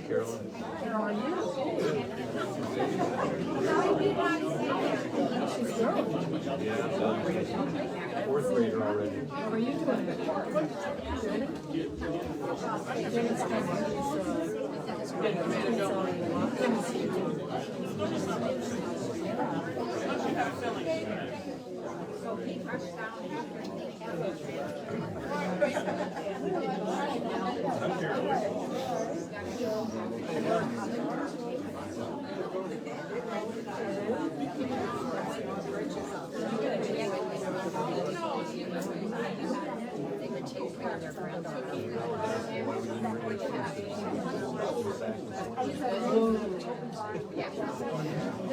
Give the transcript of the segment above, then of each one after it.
Carolyn. How are you? She's growing. Yeah, fourth grader already. How are you doing? Jenny's coming.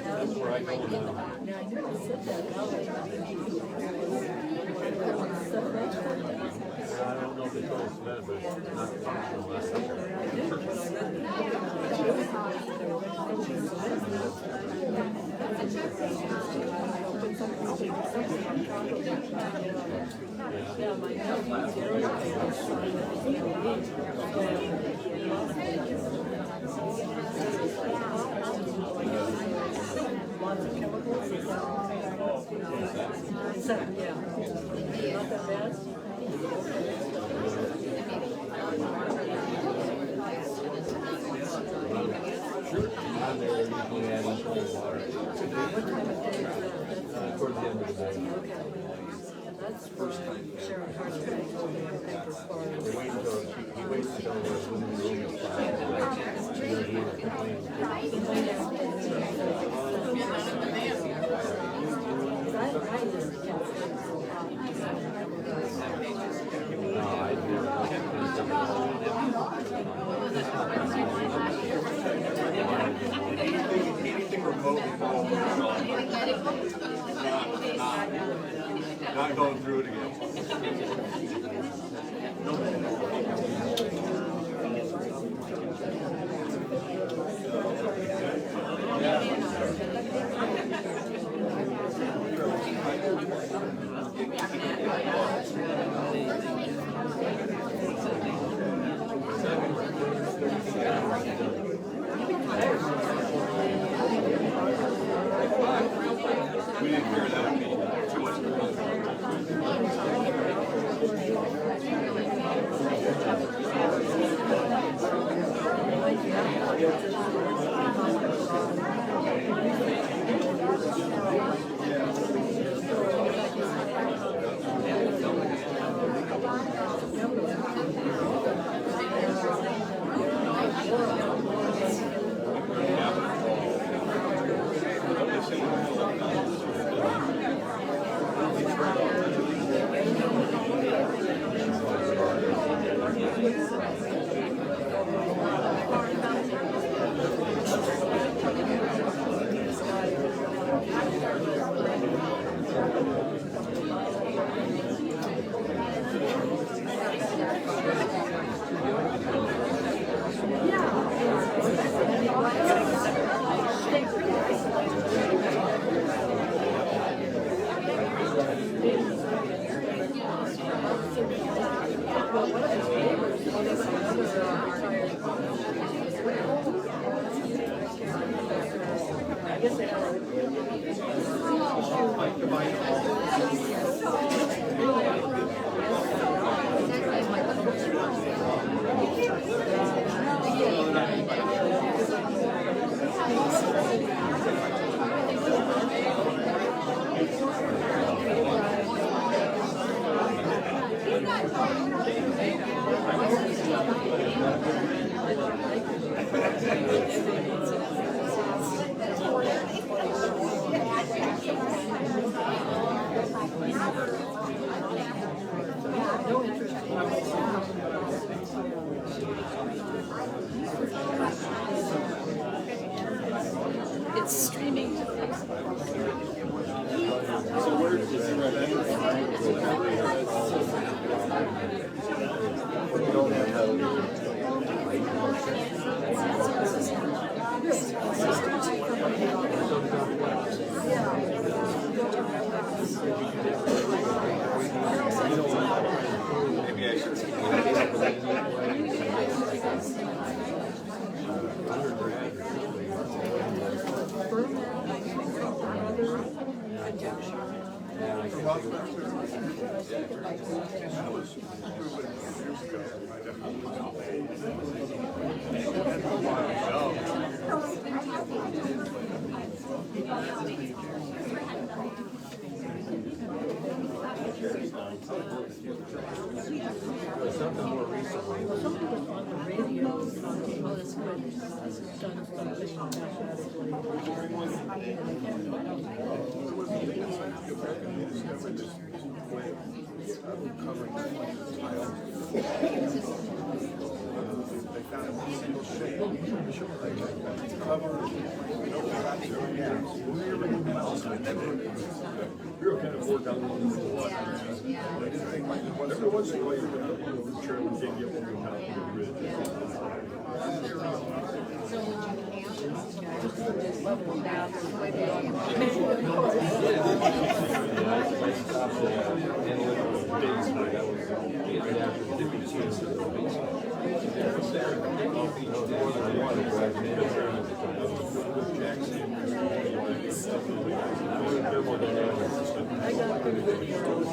That's where I go now. Now, I never said that. I don't know if they told us that, but it's not functional last summer. I'm there usually adding cold water. Towards the end of the day. That's first time. Sharon Carter told me on paper for He waits until we're moving the room inside. And then he complains. No, I Anything remotely not going through it again. We didn't hear that would be too It's streaming to Facebook. So where is it We don't have that. Maybe I should. Something more recently. Something was on the radio, well, it's good, done something You're kind of work on one of the water. Every once in a while, you're going to have a trail and get over the top of the ridge. level down, way beyond. I stopped analytical days, and that was right after the dipping season. There was more than one driving in at the time. Jackson, thermodynamics. I got pretty good videos.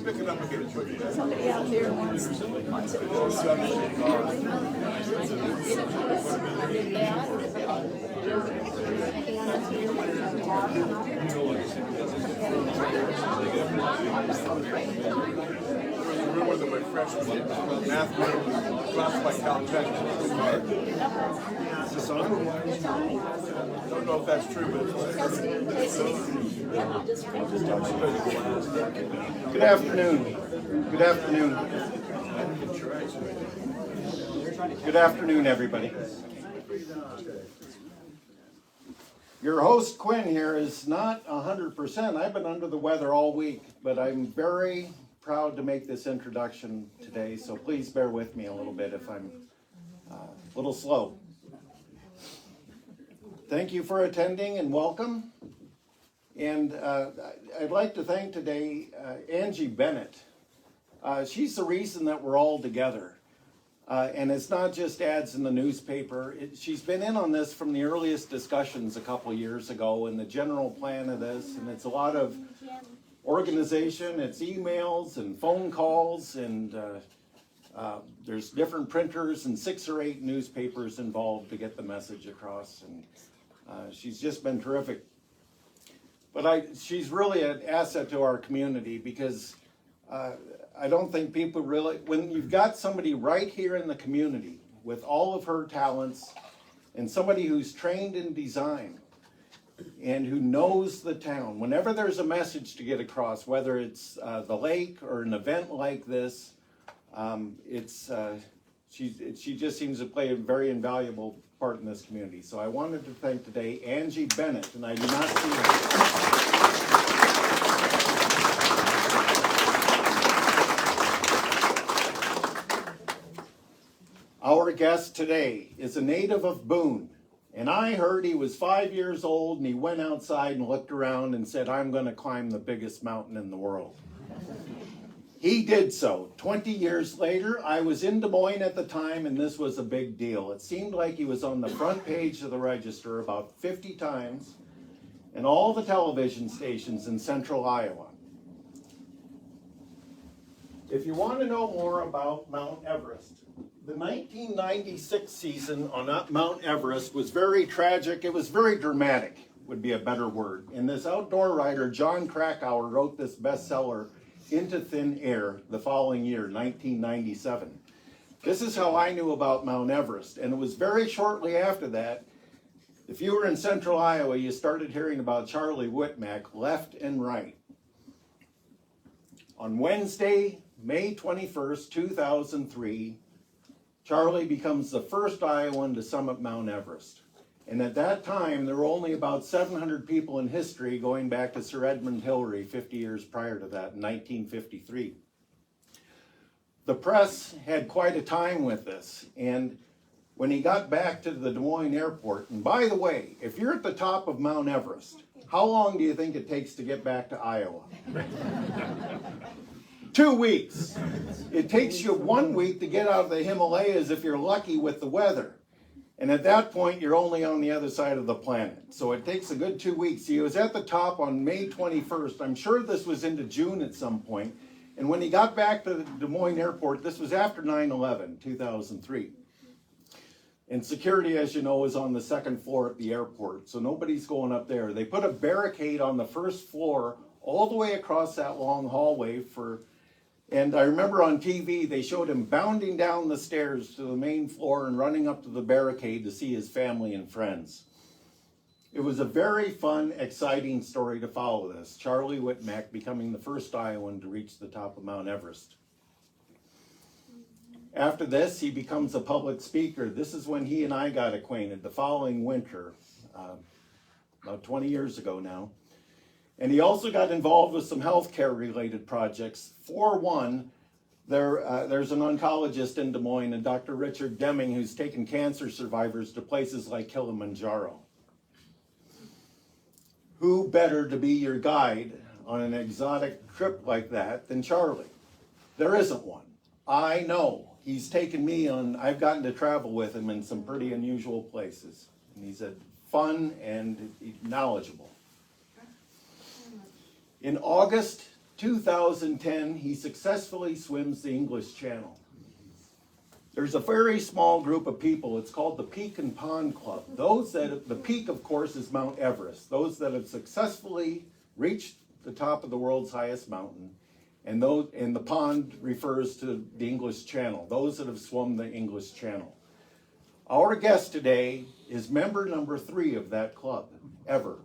Pick it up and get it to you. Somebody out there wants Remember that my freshman math group was dropped by Caltech. Is this on? Don't know if that's true, but Good afternoon. Good afternoon. Good afternoon, everybody. Your host, Quinn, here is not 100%. I've been under the weather all week, but I'm very proud to make this introduction today, so please bear with me a little bit if I'm a little slow. Thank you for attending and welcome. And I'd like to thank today Angie Bennett. She's the reason that we're all together. And it's not just ads in the newspaper. She's been in on this from the earliest discussions a couple years ago and the general plan of this. And it's a lot of organization, it's emails and phone calls, and there's different printers and 6 or 8 newspapers involved to get the message across. And she's just been terrific. But she's really an asset to our community because I don't think people really, when you've got somebody right here in the community with all of her talents and somebody who's trained in design and who knows the town, whenever there's a message to get across, whether it's the lake or an event like this, she just seems to play a very invaluable part in this community. So I wanted to thank today Angie Bennett, and I do not see her. Our guest today is a native of Boone, and I heard he was 5 years old and he went outside and looked around and said, "I'm going to climb the biggest mountain in the world." He did so. 20 years later, I was in Des Moines at the time, and this was a big deal. It seemed like he was on the front page of the Register about 50 times, and all the television stations in central Iowa. If you want to know more about Mount Everest, the 1996 season on Mount Everest was very tragic. It was very dramatic, would be a better word. And this outdoor writer, John Krakauer, wrote this bestseller, Into Thin Air, the following year, 1997. This is how I knew about Mount Everest. And it was very shortly after that, if you were in central Iowa, you started hearing about Charlie Wittmack left and right. On Wednesday, May 21st, 2003, Charlie becomes the first Iowan to summit Mount Everest. And at that time, there were only about 700 people in history going back to Sir Edmund Hillary 50 years prior to that, in 1953. The press had quite a time with this, and when he got back to the Des Moines airport, and by the way, if you're at the top of Mount Everest, how long do you think it takes to get back to Iowa? 2 weeks. It takes you 1 week to get out of the Himalayas if you're lucky with the weather. And at that point, you're only on the other side of the planet. So it takes a good 2 weeks. He was at the top on May 21st. I'm sure this was into June at some point. And when he got back to the Des Moines airport, this was after 9/11, 2003. And security, as you know, is on the second floor at the airport. So nobody's going up there. They put a barricade on the first floor all the way across that long hallway and I remember on TV, they showed him bounding down the stairs to the main floor and running up to the barricade to see his family and friends. It was a very fun, exciting story to follow this. Charlie Wittmack becoming the first Iowan to reach the top of Mount Everest. After this, he becomes a public speaker. This is when he and I got acquainted the following winter, about 20 years ago now. And he also got involved with some healthcare related projects. For one, there's an oncologist in Des Moines, and Dr. Richard Deming, who's taken cancer survivors to places like Kilimanjaro. Who better to be your guide on an exotic trip like that than Charlie? There isn't one. I know. He's taken me on, I've gotten to travel with him in some pretty unusual places. And he's fun and knowledgeable. In August 2010, he successfully swims the English Channel. There's a very small group of people. It's called the Peak and Pond Club. The peak, of course, is Mount Everest. Those that have successfully reached the top of the world's highest mountain, and the pond refers to the English Channel. Those that have swum the English Channel. Our guest today is member number 3 of that club, ever.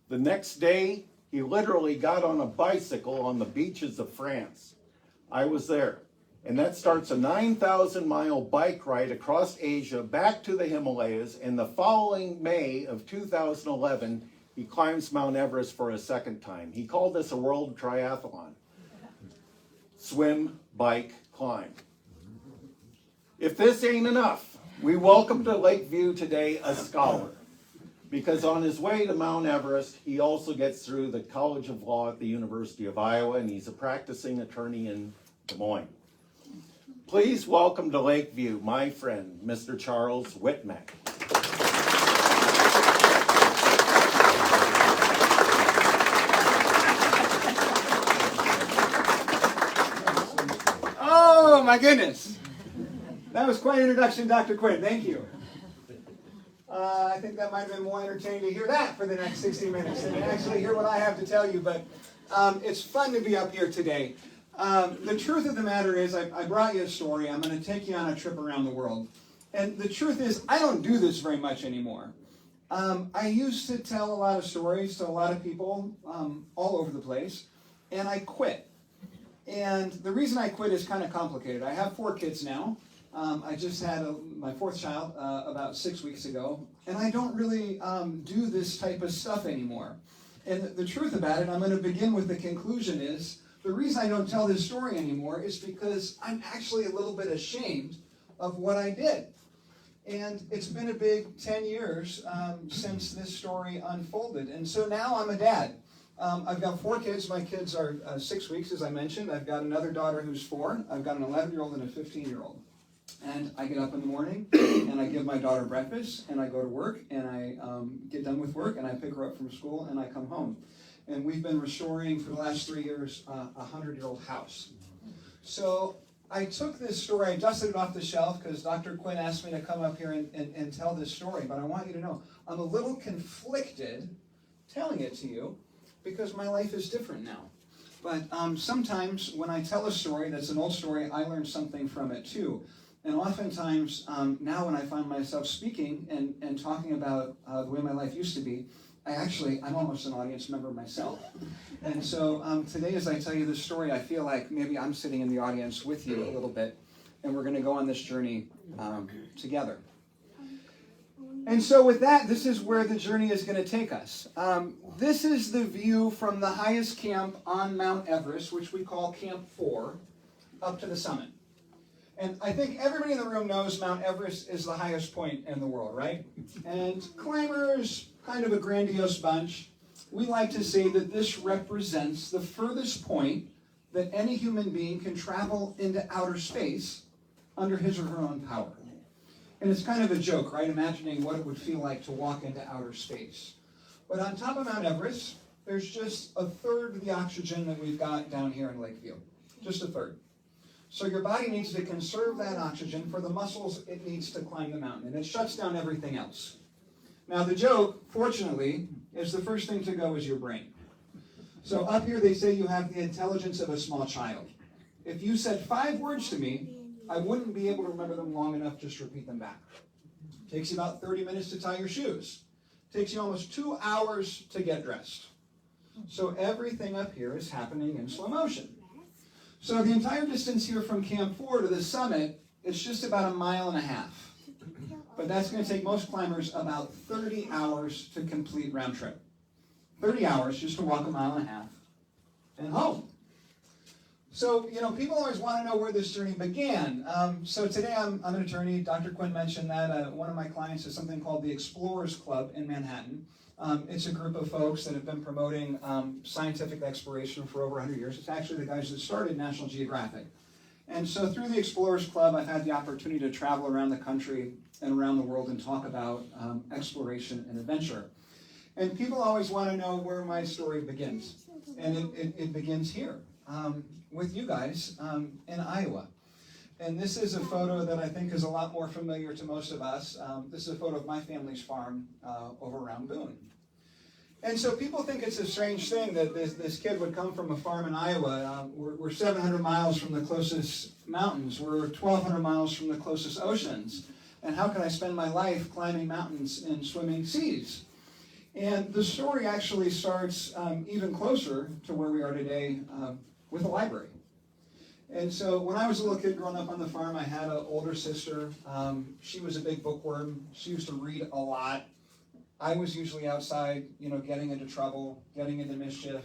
The next day, he literally got on a bicycle on the beaches of France. I was there. And that starts a 9,000-mile bike ride across Asia back to the Himalayas. And the following May of 2011, he climbs Mount Everest for a second time. He called this a world triathlon. Swim, bike, climb. If this ain't enough, we welcome to Lakeview today a scholar. Because on his way to Mount Everest, he also gets through the College of Law at the University of Iowa, and he's a practicing attorney in Des Moines. Please welcome to Lakeview my friend, Mr. Charles Wittmack. Oh, my goodness. That was quite an introduction, Dr. Quinn. Thank you. I think that might have been more entertaining to hear that for the next 60 minutes than to actually hear what I have to tell you. But it's fun to be up here today. The truth of the matter is I brought you a story. I'm going to take you on a trip around the world. And the truth is I don't do this very much anymore. I used to tell a lot of stories to a lot of people all over the place. And I quit. And the reason I quit is kind of complicated. I have 4 kids now. I just had my 4th child about 6 weeks ago, and I don't really do this type of stuff anymore. And the truth about it, I'm going to begin with the conclusion is, the reason I don't tell this story anymore is because I'm actually a little bit ashamed of what I did. And it's been a big 10 years since this story unfolded. And so now I'm a dad. I've got 4 kids. My kids are 6 weeks, as I mentioned. I've got another daughter who's 4. I've got an 11-year-old and a 15-year-old. And I get up in the morning, and I give my daughter breakfast, and I go to work, and I get done with work, and I pick her up from school, and I come home. And we've been restoring, for the last 3 years, a 100-year-old house. So I took this story, I dusted it off the shelf, because Dr. Quinn asked me to come up here and tell this story. But I want you to know, I'm a little conflicted telling it to you, because my life is different now. But sometimes when I tell a story that's an old story, I learn something from it too. And oftentimes, now when I find myself speaking and talking about the way my life used to be, I'm almost an audience member myself. And so today as I tell you this story, I feel like maybe I'm sitting in the audience with you a little bit, and we're going to go on this journey together. And so with that, this is where the journey is going to take us. This is the view from the highest camp on Mount Everest, which we call Camp 4, up to the summit. And I think everybody in the room knows Mount Everest is the highest point in the world, right? And climbers, kind of a grandiose bunch, we like to say that this represents the furthest point that any human being can travel into outer space under his or her own power. And it's kind of a joke, right? Imagining what it would feel like to walk into outer space. But on top of Mount Everest, there's just a third of the oxygen that we've got down here in Lakeview. Just a third. So your body needs to conserve that oxygen for the muscles it needs to climb the mountain. And it shuts down everything else. Now the joke, fortunately, is the first thing to go is your brain. So up here they say you have the intelligence of a small child. If you said 5 words to me, I wouldn't be able to remember them long enough just to repeat them back. It takes you about 30 minutes to tie your shoes. It takes you almost 2 hours to get dressed. So everything up here is happening in slow motion. So the entire distance here from Camp 4 to the summit, it's just about 1.5 miles. But that's going to take most climbers about 30 hours to complete round trip. 30 hours just to walk 1.5 miles and home. So, people always want to know where this journey began. So today I'm an attorney. Dr. Quinn mentioned that one of my clients is something called the Explorers Club in Manhattan. It's a group of folks that have been promoting scientific exploration for over 100 years. It's actually the guys that started National Geographic. And so through the Explorers Club, I've had the opportunity to travel around the country and around the world and talk about exploration and adventure. And people always want to know where my story begins. And it begins here with you guys in Iowa. And this is a photo that I think is a lot more familiar to most of us. This is a photo of my family's farm over around Boone. And so people think it's a strange thing that this kid would come from a farm in Iowa. We're 700 miles from the closest mountains. We're 1,200 miles from the closest oceans. And how can I spend my life climbing mountains and swimming seas? And the story actually starts even closer to where we are today with a library. And so when I was a little kid growing up on the farm, I had an older sister. She was a big bookworm. She used to read a lot. I was usually outside, getting into trouble, getting into mischief,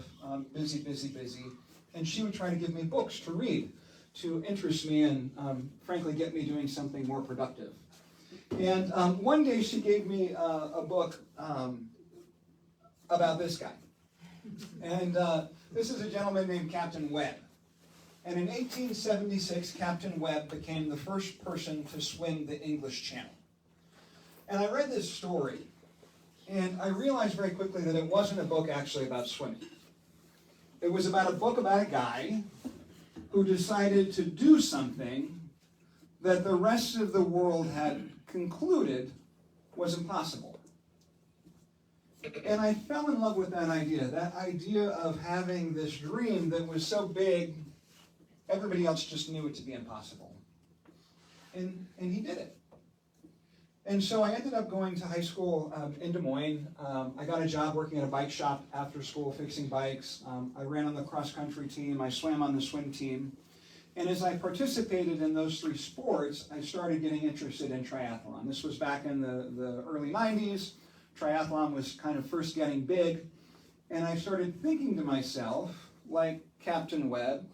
busy. And she would try to give me books to read, to interest me and, frankly, get me doing something more productive. And one day she gave me a book about this guy. And this is a gentleman named Captain Webb. And in 1876, Captain Webb became the first person to swim the English Channel. And I read this story, and I realized very quickly that it wasn't a book actually about swimming. It was about a book about a guy who decided to do something that the rest of the world had concluded was impossible. And I fell in love with that idea of having this dream that was so big, everybody else just knew it to be impossible. And he did it. And so I ended up going to high school in Des Moines. I got a job working at a bike shop after school, fixing bikes. I ran on the cross-country team. I swam on the swim team. And as I participated in those 3 sports, I started getting interested in triathlon. This was back in the early 90s. Triathlon was kind of first getting big. And I started thinking to myself, like Captain Webb,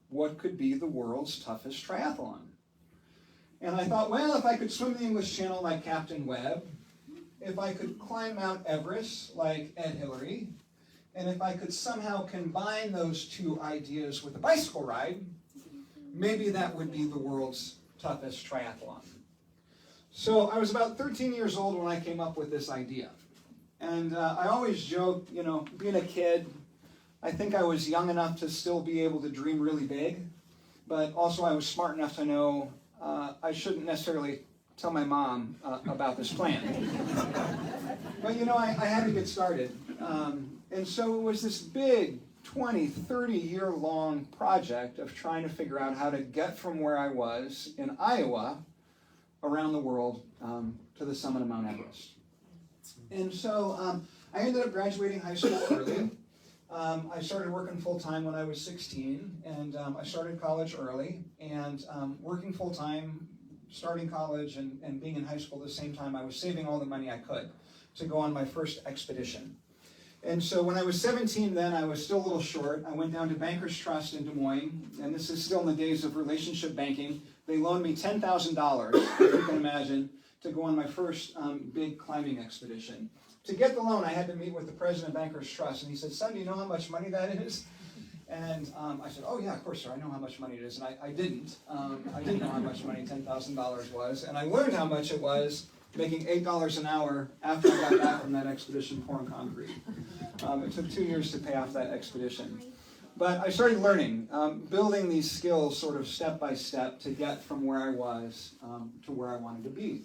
what could be the world's toughest triathlon? And I thought, well, if I could swim the English Channel like Captain Webb, if I could climb Mount Everest like Ed Hillary, and if I could somehow combine those 2 ideas with a bicycle ride, maybe that would be the world's toughest triathlon. So I was about 13 years old when I came up with this idea. And I always joke, being a kid, I think I was young enough to still be able to dream really big, but also I was smart enough to know I shouldn't necessarily tell my mom about this plan. But I had to get started. And so it was this big 20, 30-year-long project of trying to figure out how to get from where I was in Iowa around the world to the summit of Mount Everest. And so I ended up graduating high school early. I started working full-time when I was 16, and I started college early, and working full-time, starting college, and being in high school at the same time, I was saving all the money I could to go on my first expedition. And so when I was 17 then, I was still a little short. I went down to Bankers Trust in Des Moines, and this is still in the days of relationship banking. They loaned me $10,000, if you can imagine, to go on my first big climbing expedition. To get the loan, I had to meet with the president of Bankers Trust, and he said, "Son, do you know how much money that is?" And I said, "Oh yeah, of course, sir, I know how much money it is." And I didn't. I didn't know how much money $10,000 was, and I learned how much it was making $8 an hour after I got back from that expedition pouring concrete. It took 2 years to pay off that expedition. But I started learning, building these skills sort of step by step to get from where I was to where I wanted to be.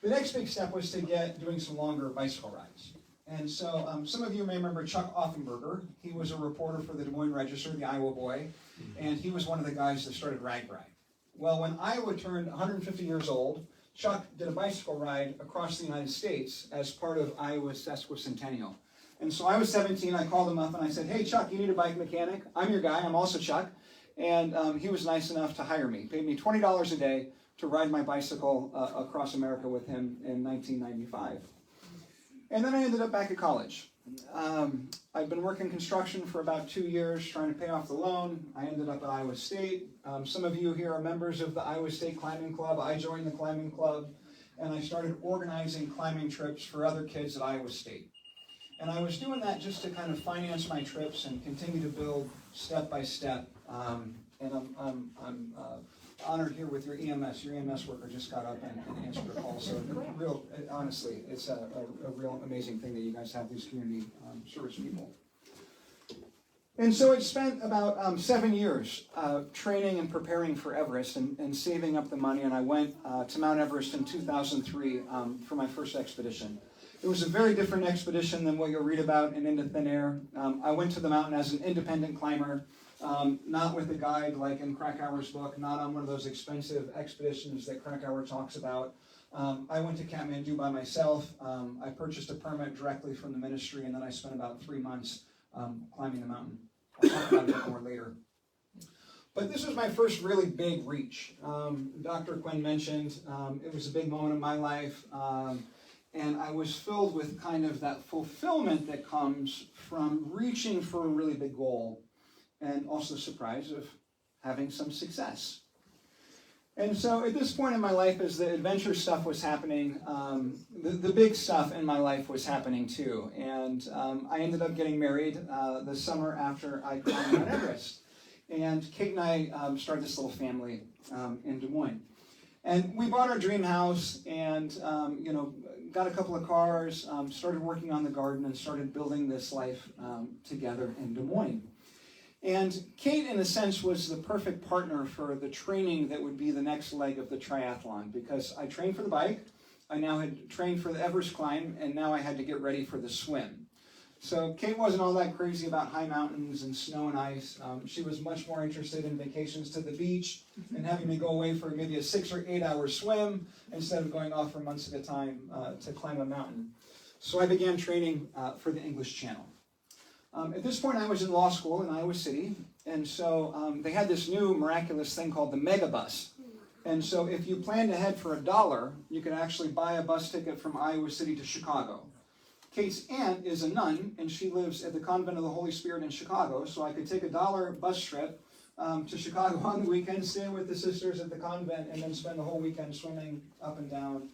The next big step was to get doing some longer bicycle rides. And so some of you may remember Chuck Offenberger. He was a reporter for the Des Moines Register, the Iowa boy, and he was one of the guys that started RAGBRAG. Well, when Iowa turned 150 years old, Chuck did a bicycle ride across the United States as part of Iowa's sesquicentennial. And so I was 17, I called him up and I said, "Hey Chuck, you need a bike mechanic? I'm your guy, I'm also Chuck." And he was nice enough to hire me, paid me $20 a day to ride my bicycle across America with him in 1995. And then I ended up back at college. I'd been working construction for about 2 years, trying to pay off the loan. I ended up at Iowa State. Some of you here are members of the Iowa State Climbing Club. I joined the climbing club, and I started organizing climbing trips for other kids at Iowa State. And I was doing that just to kind of finance my trips and continue to build step by step. And I'm honored here with your EMS. Your EMS worker just got up and answered a call. So honestly, it's a real amazing thing that you guys have these community service people. And so it spent about 7 years training and preparing for Everest and saving up the money. And I went to Mount Everest in 2003 for my first expedition. It was a very different expedition than what you'll read about in Into Thin Air. I went to the mountain as an independent climber, not with a guide like in Krakauer's book, not on one of those expensive expeditions that Krakauer talks about. I went to Kathmandu by myself. I purchased a permit directly from the ministry, and then I spent about 3 months climbing the mountain. I'll talk about it a bit more later. But this was my first really big reach. Dr. Quinn mentioned it was a big moment in my life. And I was filled with kind of that fulfillment that comes from reaching for a really big goal, and also the surprise of having some success. And so at this point in my life, as the adventure stuff was happening, the big stuff in my life was happening too. And I ended up getting married the summer after I climbed Mount Everest. And Kate and I started this little family in Des Moines. And we bought our dream house and, got a couple of cars, started working on the garden, and started building this life together in Des Moines. And Kate, in a sense, was the perfect partner for the training that would be the next leg of the triathlon, because I trained for the bike, I now had trained for the Everest climb, and now I had to get ready for the swim. So Kate wasn't all that crazy about high mountains and snow and ice. She was much more interested in vacations to the beach and having me go away for maybe a 6 or 8 hour swim instead of going off for months at a time to climb a mountain. So I began training for the English Channel. At this point, I was in law school in Iowa City, and so they had this new miraculous thing called the Megabus. And so if you planned ahead for $1, you could actually buy a bus ticket from Iowa City to Chicago. Kate's aunt is a nun, and she lives at the Convent of the Holy Spirit in Chicago, so I could take a $1 bus trip to Chicago on the weekend, stay with the sisters at the convent, and then spend the whole weekend swimming up and down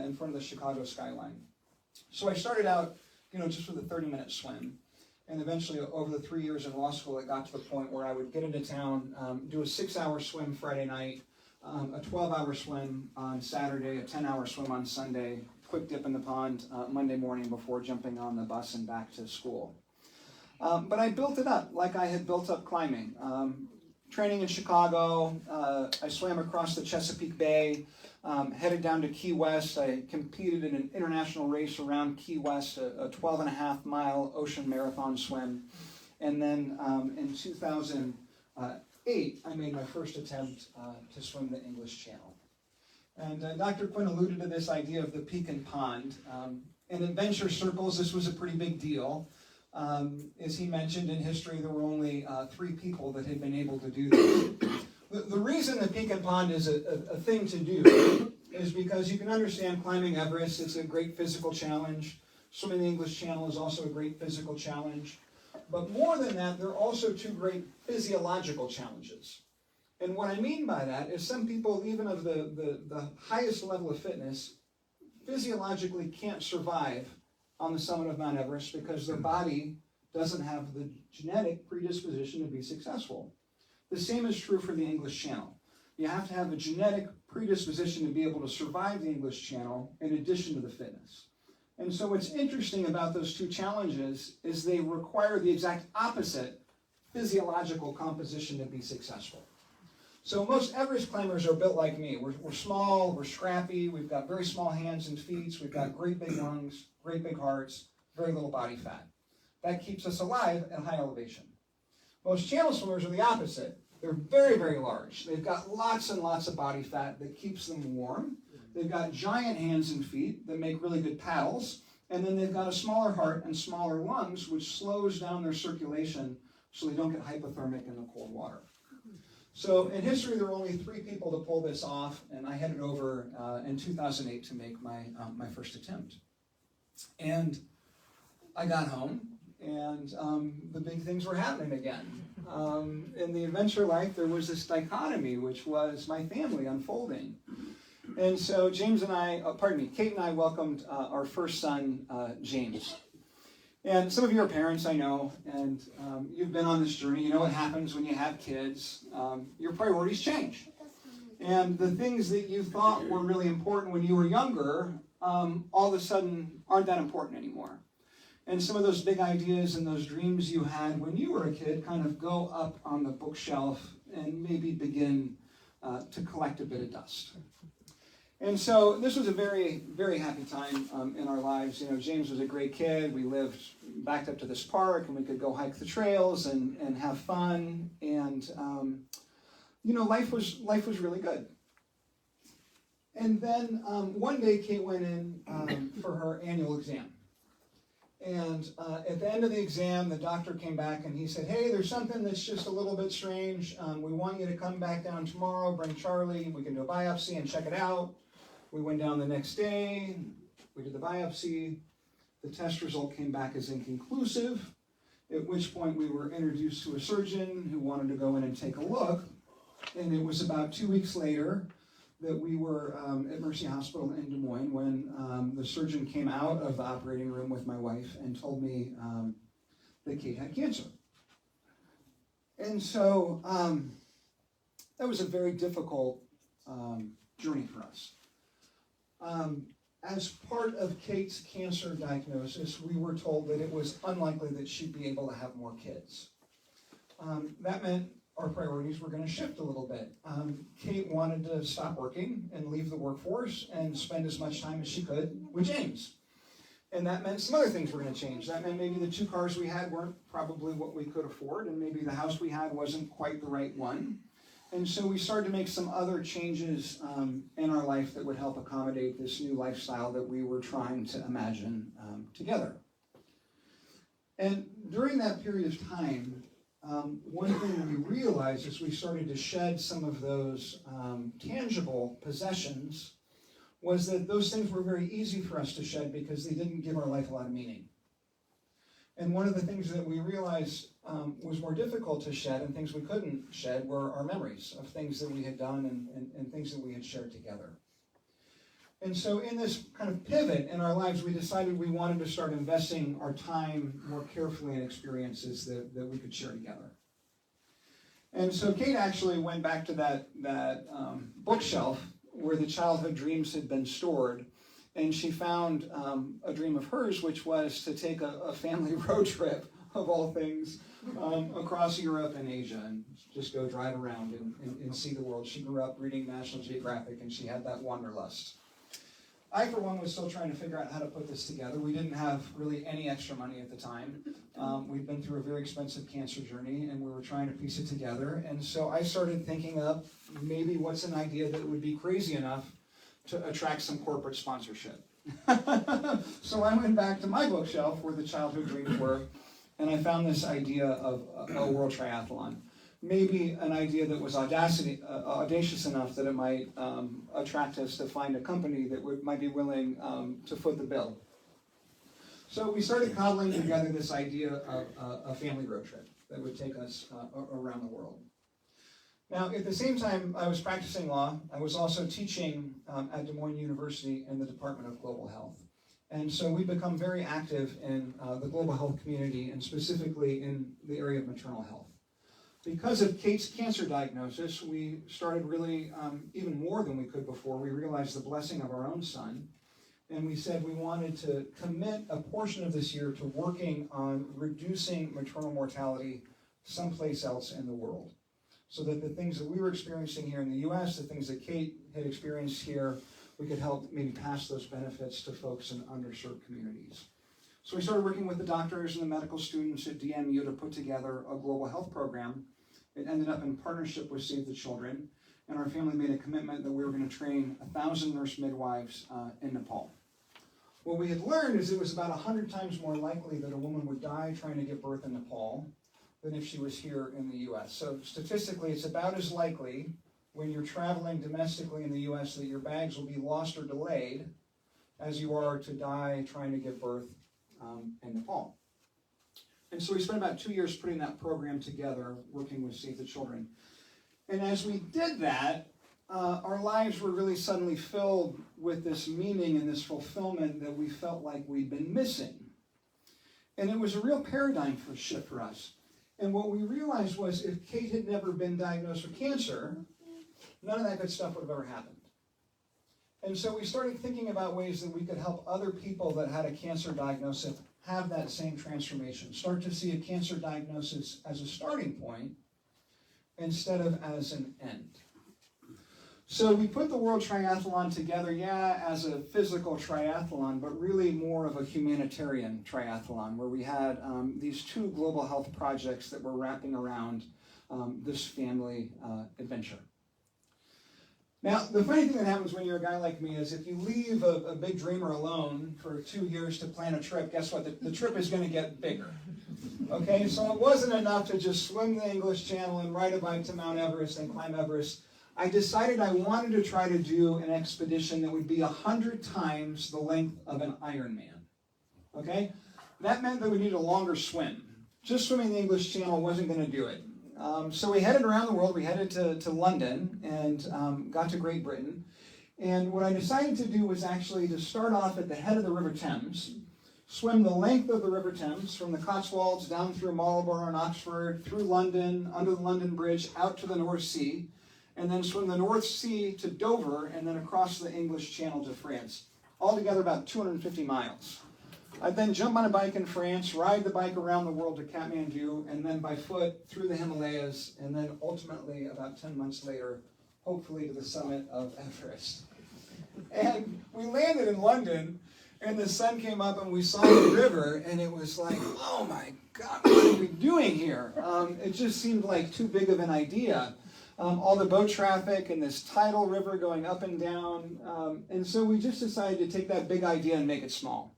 in front of the Chicago skyline. So I started out, just with a 30-minute swim, and eventually over the 3 years in law school, it got to the point where I would get into town, do a 6-hour swim Friday night, a 12-hour swim on Saturday, a 10-hour swim on Sunday, quick dip in the pond Monday morning before jumping on the bus and back to school. But I built it up like I had built up climbing. Training in Chicago, I swam across the Chesapeake Bay, headed down to Key West. I competed in an international race around Key West, a 12.5-mile ocean marathon swim. And then in 2008, I made my first attempt to swim the English Channel. And Dr. Quinn alluded to this idea of the peak and pond. In adventure circles, this was a pretty big deal. As he mentioned, in history, there were only 3 people that had been able to do this. The reason the peak and pond is a thing to do is because you can understand climbing Everest, it's a great physical challenge. Swimming the English Channel is also a great physical challenge. But more than that, there are also 2 great physiological challenges. And what I mean by that is some people, even of the highest level of fitness, physiologically can't survive on the summit of Mount Everest because their body doesn't have the genetic predisposition to be successful. The same is true for the English Channel. You have to have a genetic predisposition to be able to survive the English Channel in addition to the fitness. And so what's interesting about those two challenges is they require the exact opposite physiological composition to be successful. So most Everest climbers are built like me. We're small, we're scrappy, we've got very small hands and feet, we've got great big lungs, great big hearts, very little body fat. That keeps us alive at high elevation. Most channel swimmers are the opposite. They're very, very large. They've got lots and lots of body fat that keeps them warm. They've got giant hands and feet that make really good paddles. And then they've got a smaller heart and smaller lungs, which slows down their circulation so they don't get hypothermic in the cold water. So in history, there were only 3 people to pull this off, and I headed over in 2008 to make my first attempt. And I got home, and the big things were happening again. In the adventure life, there was this dichotomy, which was my family unfolding. And so Kate and I welcomed our first son, James. And some of you are parents, I know, and you've been on this journey. You know what happens when you have kids. Your priorities change. And the things that you thought were really important when you were younger, all of a sudden aren't that important anymore. And some of those big ideas and those dreams you had when you were a kid kind of go up on the bookshelf and maybe begin to collect a bit of dust. And so this was a very, very happy time in our lives. You know, James was a great kid. We lived backed up to this park, and we could go hike the trails and have fun. And you know, life was really good. And then one day, Kate went in for her annual exam. And at the end of the exam, the doctor came back and he said, "Hey, there's something that's just a little bit strange. We want you to come back down tomorrow, bring Charlie. We can do a biopsy and check it out." We went down the next day, we did the biopsy. The test result came back as inconclusive, at which point we were introduced to a surgeon who wanted to go in and take a look. And it was about 2 weeks later that we were at Mercy Hospital in Des Moines when the surgeon came out of the operating room with my wife and told me that Kate had cancer. And so that was a very difficult journey for us. As part of Kate's cancer diagnosis, we were told that it was unlikely that she'd be able to have more kids. That meant our priorities were going to shift a little bit. Kate wanted to stop working and leave the workforce and spend as much time as she could with James. And that meant some other things were going to change. That meant maybe the 2 cars we had weren't probably what we could afford, and maybe the house we had wasn't quite the right one. And so we started to make some other changes in our life that would help accommodate this new lifestyle that we were trying to imagine together. And during that period of time, one thing we realized as we started to shed some of those tangible possessions was that those things were very easy for us to shed because they didn't give our life a lot of meaning. And one of the things that we realized was more difficult to shed and things we couldn't shed were our memories of things that we had done and things that we had shared together. And so in this kind of pivot in our lives, we decided we wanted to start investing our time more carefully in experiences that we could share together. And so Kate actually went back to that bookshelf where the childhood dreams had been stored. And she found a dream of hers, which was to take a family road trip, of all things, across Europe and Asia and just go drive around and see the world. She grew up reading National Geographic, and she had that wanderlust. I, for one, was still trying to figure out how to put this together. We didn't have really any extra money at the time. We'd been through a very expensive cancer journey, and we were trying to piece it together. And so I started thinking up maybe what's an idea that would be crazy enough to attract some corporate sponsorship. So I went back to my bookshelf where the childhood dreams were, and I found this idea of a world triathlon. Maybe an idea that was audacious enough that it might attract us to find a company that might be willing to foot the bill. So we started cobbling together this idea of a family road trip that would take us around the world. Now, at the same time I was practicing law, I was also teaching at Des Moines University in the Department of Global Health. And so we've become very active in the global health community, and specifically in the area of maternal health. Because of Kate's cancer diagnosis, we started really even more than we could before. We realized the blessing of our own son, and we said we wanted to commit a portion of this year to working on reducing maternal mortality someplace else in the world, so that the things that we were experiencing here in the U.S., the things that Kate had experienced here, we could help maybe pass those benefits to folks in underserved communities. So we started working with the doctors and the medical students at DMU to put together a global health program. It ended up in partnership with Save the Children, and our family made a commitment that we were going to train 1,000 nurse midwives in Nepal. What we had learned is it was about 100 times more likely that a woman would die trying to give birth in Nepal than if she was here in the U.S. So statistically, it's about as likely when you're traveling domestically in the U.S. that your bags will be lost or delayed as you are to die trying to give birth in Nepal. And so we spent about 2 years putting that program together, working with Save the Children. And as we did that, our lives were really suddenly filled with this meaning and this fulfillment that we felt like we'd been missing. And it was a real paradigm shift for us. And what we realized was if Kate had never been diagnosed with cancer, none of that good stuff would have ever happened. And so we started thinking about ways that we could help other people that had a cancer diagnosis have that same transformation. Start to see a cancer diagnosis as a starting point instead of as an end. So we put the World Triathlon together, as a physical triathlon, but really more of a humanitarian triathlon, where we had these 2 global health projects that were wrapping around this family adventure. Now, the funny thing that happens when you're a guy like me is if you leave a big dreamer alone for 2 years to plan a trip, guess what? The trip is going to get bigger. Okay, so it wasn't enough to just swim the English Channel and ride a bike to Mount Everest and climb Everest. I decided I wanted to try to do an expedition that would be 100 times the length of an Ironman. Okay? That meant that we needed a longer swim. Just swimming the English Channel wasn't going to do it. So we headed around the world. We headed to London and got to Great Britain. And what I decided to do was actually to start off at the head of the River Thames, swim the length of the River Thames from the Cotswolds down through Marlborough and Oxford, through London, under the London Bridge, out to the North Sea, and then swim the North Sea to Dover, and then across the English Channel to France. Altogether about 250 miles. I'd then jump on a bike in France, ride the bike around the world to Kathmandu, and then by foot through the Himalayas, and then ultimately, about 10 months later, hopefully to the summit of Everest. And we landed in London, and the sun came up, and we saw the river, and it was like, oh my God, what are we doing here? It just seemed like too big of an idea. All the boat traffic and this tidal river going up and down. And so we just decided to take that big idea and make it small.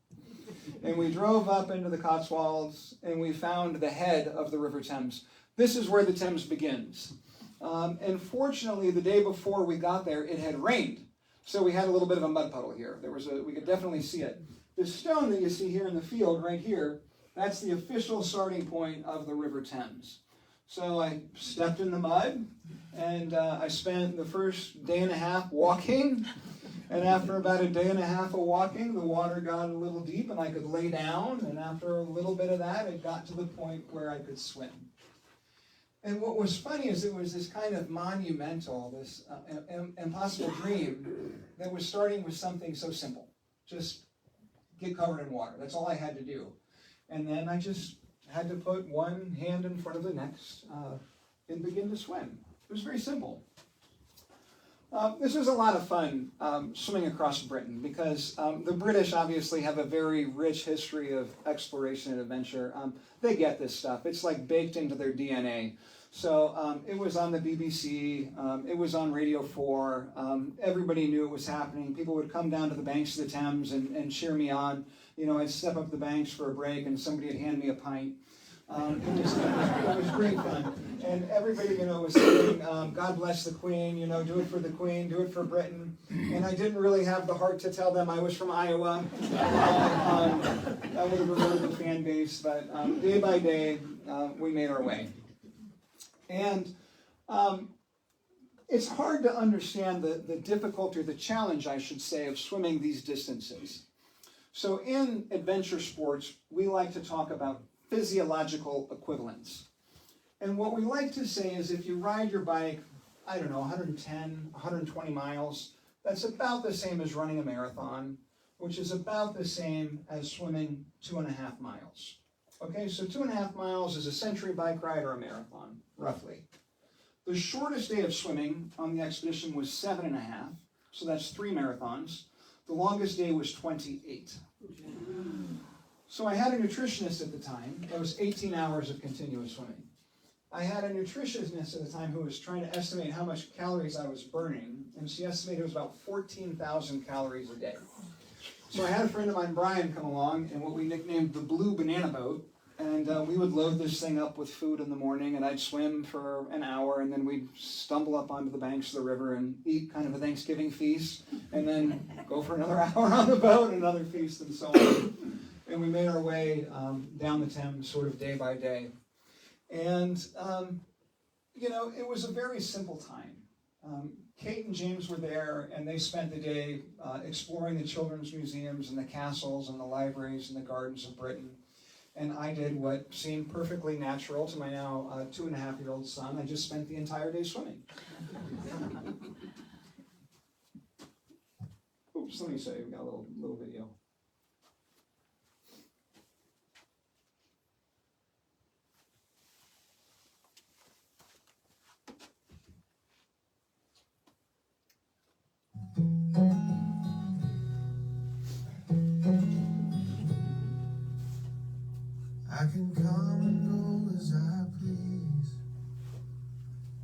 And we drove up into the Cotswolds, and we found the head of the River Thames. This is where the Thames begins. And fortunately, the day before we got there, it had rained. So we had a little bit of a mud puddle here. We could definitely see it. The stone that you see here in the field, right here, that's the official starting point of the River Thames. So I stepped in the mud, and I spent the first day and a half walking. And after about a day and a half of walking, the water got a little deep, and I could lay down. And after a little bit of that, it got to the point where I could swim. And what was funny is it was this kind of monumental, this impossible dream that was starting with something so simple. Just get covered in water. That's all I had to do. And then I just had to put one hand in front of the next and begin to swim. It was very simple. This was a lot of fun swimming across Britain because the British obviously have a very rich history of exploration and adventure. They get this stuff. It's like baked into their DNA. So it was on the BBC. It was on Radio 4. Everybody knew it was happening. People would come down to the banks of the Thames and cheer me on. You know, I'd step up the banks for a break and somebody would hand me a pint. It was great fun. And everybody, was saying, God bless the Queen, do it for the Queen, do it for Britain. And I didn't really have the heart to tell them I was from Iowa. That would have eroded the fan base, but day by day, we made our way. And it's hard to understand the difficulty, or the challenge, I should say, of swimming these distances. So in adventure sports, we like to talk about physiological equivalents. And what we like to say is if you ride your bike, I don't know, 110, 120 miles, that's about the same as running a marathon, which is about the same as swimming 2.5 miles. Okay, so 2.5 miles is a century bike ride or a marathon, roughly. The shortest day of swimming on the expedition was 7.5, so that's 3 marathons. The longest day was 28. So I had a nutritionist at the time. That was 18 hours of continuous swimming. I had a nutritionist at the time who was trying to estimate how much calories I was burning, and she estimated it was about 14,000 calories a day. So I had a friend of mine, Brian, come along in what we nicknamed the Blue Banana Boat, and we would load this thing up with food in the morning, and I'd swim for an hour, and then we'd stumble up onto the banks of the river and eat kind of a Thanksgiving feast, and then go for another hour on the boat, another feast, and so on. And we made our way down the Thames sort of day by day. And, it was a very simple time. Kate and James were there, and they spent the day exploring the children's museums and the castles and the libraries and the gardens of Britain. And I did what seemed perfectly natural to my now 2.5-year-old son. I just spent the entire day swimming. Oops, let me show you. We got a little video. I can come and go as I please.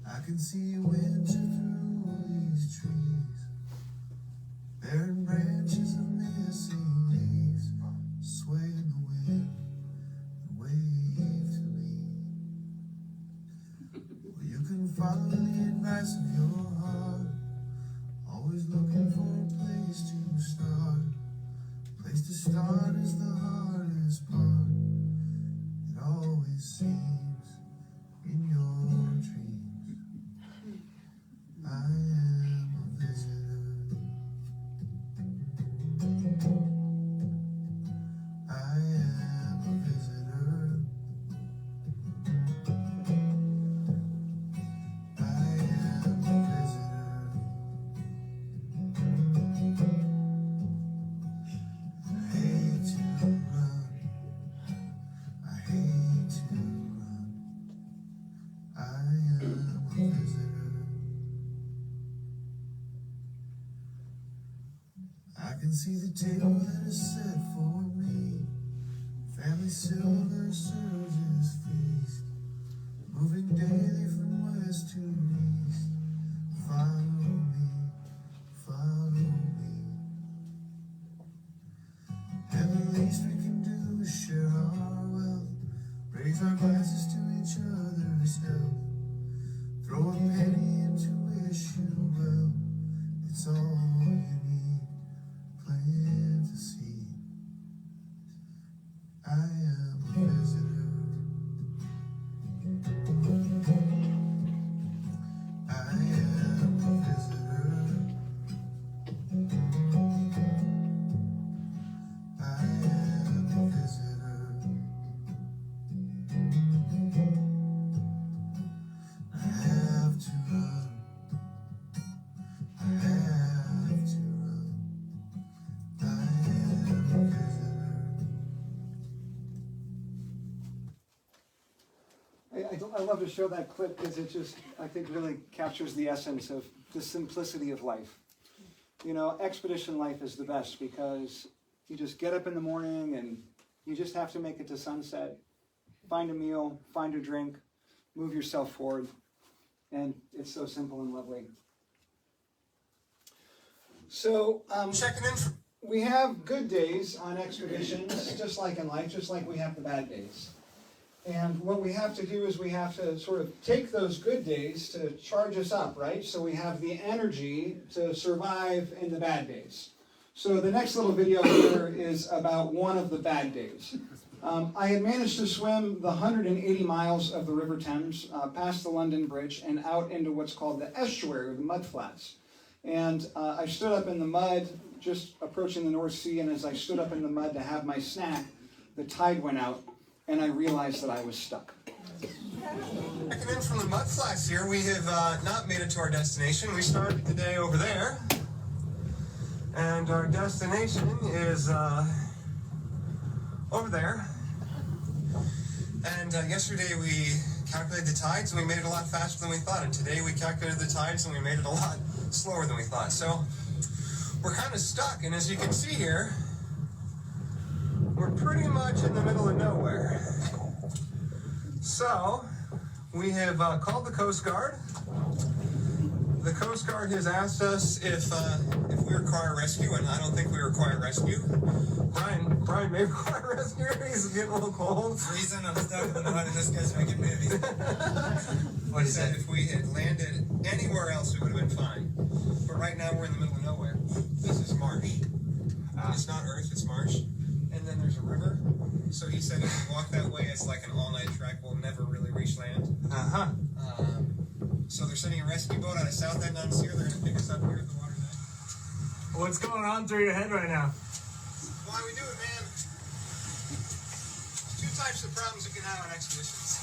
I can see winter through these trees, barren branches of missing leaves, sway in the wind and wave to me. Well, you can follow the advice of your heart, always looking for a place to start. Place to start is the hardest part. It always seems in your dreams. I am a visitor. I am a visitor. I am a visitor. I hate to run. I hate to run. I am a visitor. I can see the table that is set for me. Family silver surges feast, moving daily from west to east. Follow me, follow me. And the least we can do is share our wealth, raise our glasses to each other's health, throw a penny in to wish you well. It's all you need, plant a seed. I am a visitor. I am a visitor. I am a visitor. I have to run. I have to run. I am a visitor. I love to show that clip because it just, I think, really captures the essence of the simplicity of life. Expedition life is the best because you just get up in the morning and you just have to make it to sunset, find a meal, find a drink, move yourself forward, and it's so simple and lovely. So, we have good days on expeditions, just like in life, just like we have the bad days. And what we have to do is we have to sort of take those good days to charge us up, right? So we have the energy to survive in the bad days. So the next little video here is about one of the bad days. I had managed to swim the 180 miles of the River Thames, past the London Bridge, and out into what's called the estuary, or the mud flats. And I stood up in the mud, just approaching the North Sea, and as I stood up in the mud to have my snack, the tide went out, and I realized that I was stuck. Checking in from the mud flats here. We have not made it to our destination. We started the day over there, and our destination is over there. And yesterday we calculated the tides, and we made it a lot faster than we thought. And today we calculated the tides, and we made it a lot slower than we thought. So we're kind of stuck. And as you can see here, we're pretty much in the middle of nowhere. So we have called the Coast Guard. The Coast Guard has asked us if we require rescue, and I don't think we require rescue. Brian may require rescue. He's getting a little cold. Reason I'm stuck in the mud, and this guy's making movies. What he said, if we had landed anywhere else, it would have been fine. But right now, we're in the middle of nowhere. This is marsh. It's not earth, it's marsh. And then there's a river. So he said if we walk that way, it's like an all-night trek. We'll never really reach land. So they're sending a rescue boat out of South End on Sear. They're going to pick us up here at the water net. What's going on through your head right now? Why we do it, man? There's two types of problems you can have on expeditions.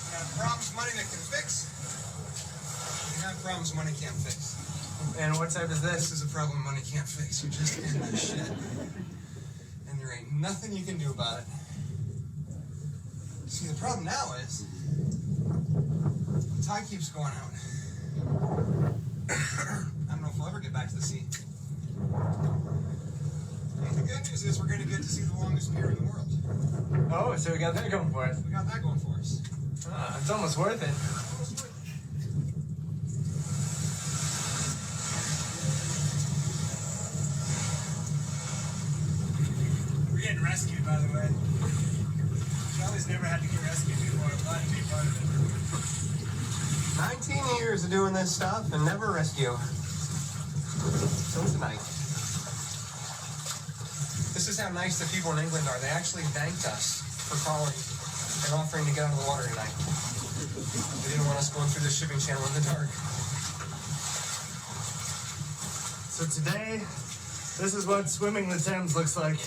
You have problems money that can fix. You have problems money can't fix. And what type is This this? is a problem money can't fix. You're just in this shit. And there ain't nothing you can do about it. See, the problem now is the tide keeps going out. I don't know if we'll ever get back to the sea. And the good news is we're going to get to see the longest pier in the world. Oh, so we got that going for us. We got that going for us. It's almost worth it. We're getting rescued, by the way. Charlie's never had to get rescued before. I'm glad to be a part of it. 19 years of doing this stuff and never rescue. So tonight. This is how nice the people in England are. They actually thanked us for calling and offering to get out of the water tonight. They didn't want us going through the shipping channel in the dark. So today, this is what swimming the Thames looks like.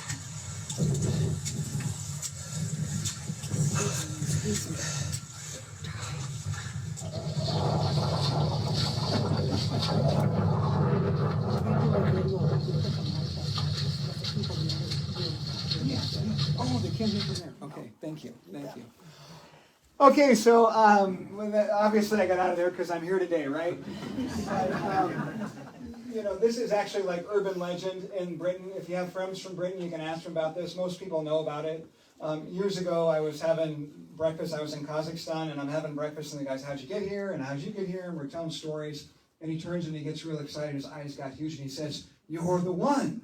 Oh, they came here from there. Okay, thank you. Okay, so obviously I got out of there because I'm here today, right? But, this is actually like urban legend in Britain. If you have friends from Britain, you can ask them about this. Most people know about it. Years ago, I was having breakfast. I was in Kazakhstan, and I'm having breakfast, and the guy's, how'd you get here? And how'd you get here? And we're telling stories. And he turns and he gets real excited. His eyes got huge, and he says, "You're the one."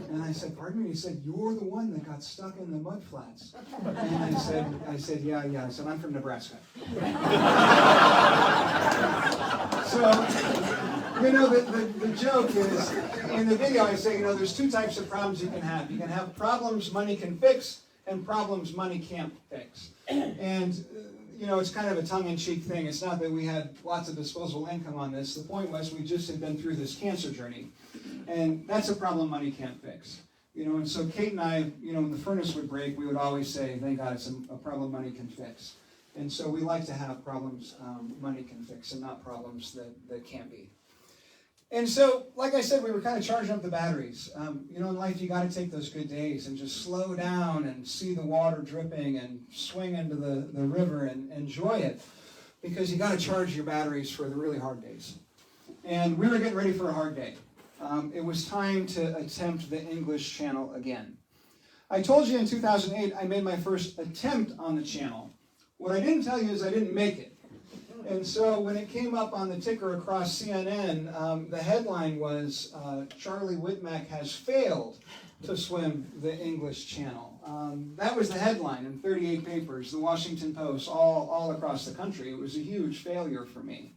And I said, "Pardon me?" He said, "You're the one that got stuck in the mud flats." And I said, yeah. I said, "I'm from Nebraska." So, the joke is, in the video I say, there's two types of problems you can have. You can have problems money can fix and problems money can't fix. And, it's kind of a tongue-in-cheek thing. It's not that we had lots of disposable income on this. The point was we just had been through this cancer journey. And that's a problem money can't fix. And so Kate and I, when the furnace would break, we would always say, thank God it's a problem money can fix. And so we like to have problems money can fix and not problems that can't be. And so, like I said, we were kind of charging up the batteries. In life you got to take those good days and just slow down and see the water dripping and swing into the river and enjoy it. Because you got to charge your batteries for the really hard days. And we were getting ready for a hard day. It was time to attempt the English Channel again. I told you in 2008 I made my first attempt on the channel. What I didn't tell you is I didn't make it. And so when it came up on the ticker across CNN, the headline was, Charlie Wittmack has failed to swim the English Channel. That was the headline in 38 papers, the Washington Post, all across the country. It was a huge failure for me.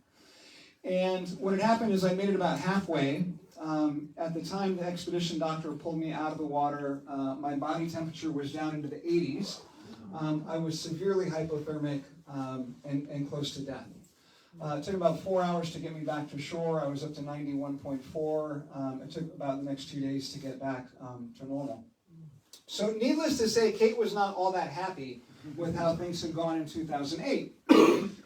And what had happened is I made it about halfway. At the time the expedition doctor pulled me out of the water, my body temperature was down into the 80s. I was severely hypothermic and close to death. It took about 4 hours to get me back to shore. I was up to 91.4. It took about the next 2 days to get back to normal. So needless to say, Kate was not all that happy with how things had gone in 2008.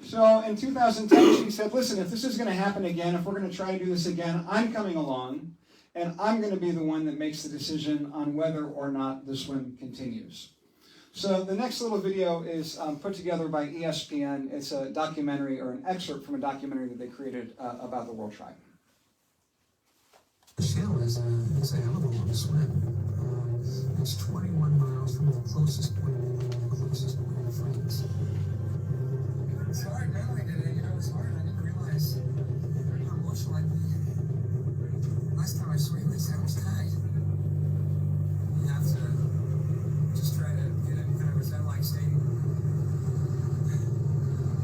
So in 2010, she said, listen, if this is going to happen again, if we're going to try to do this again, I'm coming along, and I'm going to be the one that makes the decision on whether or not the swim continues. So the next little video is put together by ESPN. It's a documentary, or an excerpt from a documentary that they created about the World Tribe. The channel is a hell of a long swim. It's 21 miles from the closest point in England to the closest point in France. It's hard mentally today, it's hard. I didn't realize how emotional I'd be. Last time I swam this, I was tied. You have to just try to get in kind of a zen-like state.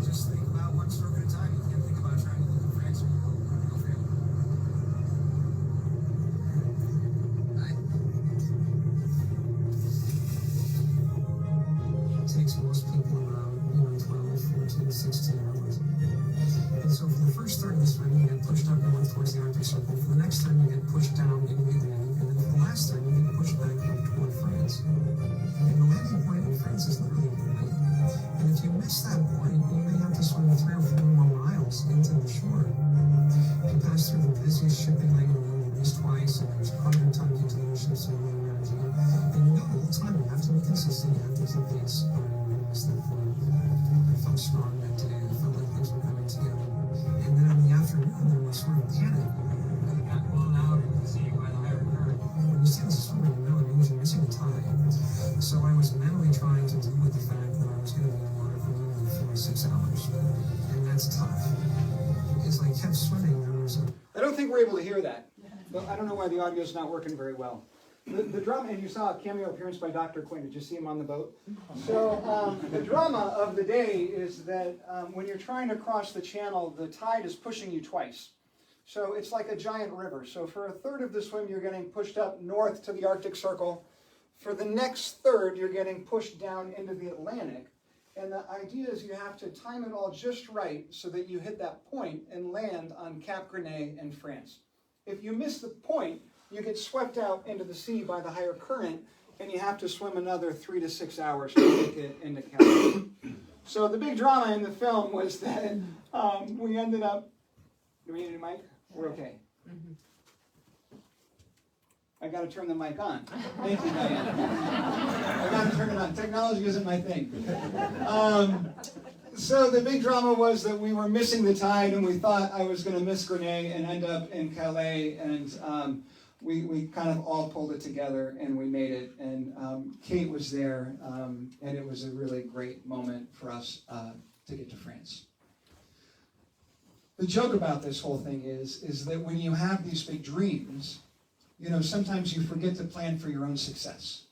Just think about one stroke at a time. You can't think about trying to look at France or you'll fail. Takes most people around 12, 14, 16 hours. And so for the first third of the swim, you get pushed up north towards the Arctic Circle. For the next third, you get pushed down into the Atlantic. And then for the last third, you get pushed back toward France. And the landing point in France is literally a point. And if you miss that point, you may have to swim 3 or 4 more miles into the shore. You pass through the busiest shipping lane in the world at least twice, and there's 100-ton container ships in the energy. And you know the whole time you have to be consistent, you have to keep pace. I felt strong that day. I felt like things were coming together. And then in the afternoon, there was sort of panic. I got blown out and seeing by the higher current. When you see this swimming, you know it means you're missing the tide. So I was mentally trying to deal with the fact that I was going to be in water for nearly 4 to 6 hours. And that's tough. As I kept swimming, there was a... I don't think we're able to hear that. But I don't know why the audio is not working very well. The drama, and you saw a cameo appearance by Dr. Quinn. Did you see him on the boat? So the drama of the day is that when you're trying to cross the channel, the tide is pushing you twice. So it's like a giant river. So for a third of the swim, you're getting pushed up north to the Arctic Circle. For the next third, you're getting pushed down into the Atlantic. And the idea is you have to time it all just right so that you hit that point and land on Cap Grenay in France. If you miss the point, you get swept out into the sea by the higher current, and you have to swim another 3 to 6 hours to make it into Calais. So the big drama in the film was that we ended up... Do we need a mic? We're okay. I got to turn the mic on. Thank you, Diane. I got to turn it on. Technology isn't my thing. So the big drama was that we were missing the tide, and we thought I was going to miss Grenay and end up in Calais, and we kind of all pulled it together, and we made it. And Kate was there, and it was a really great moment for us to get to France. The joke about this whole thing is that when you have these big dreams, sometimes you forget to plan for your own success.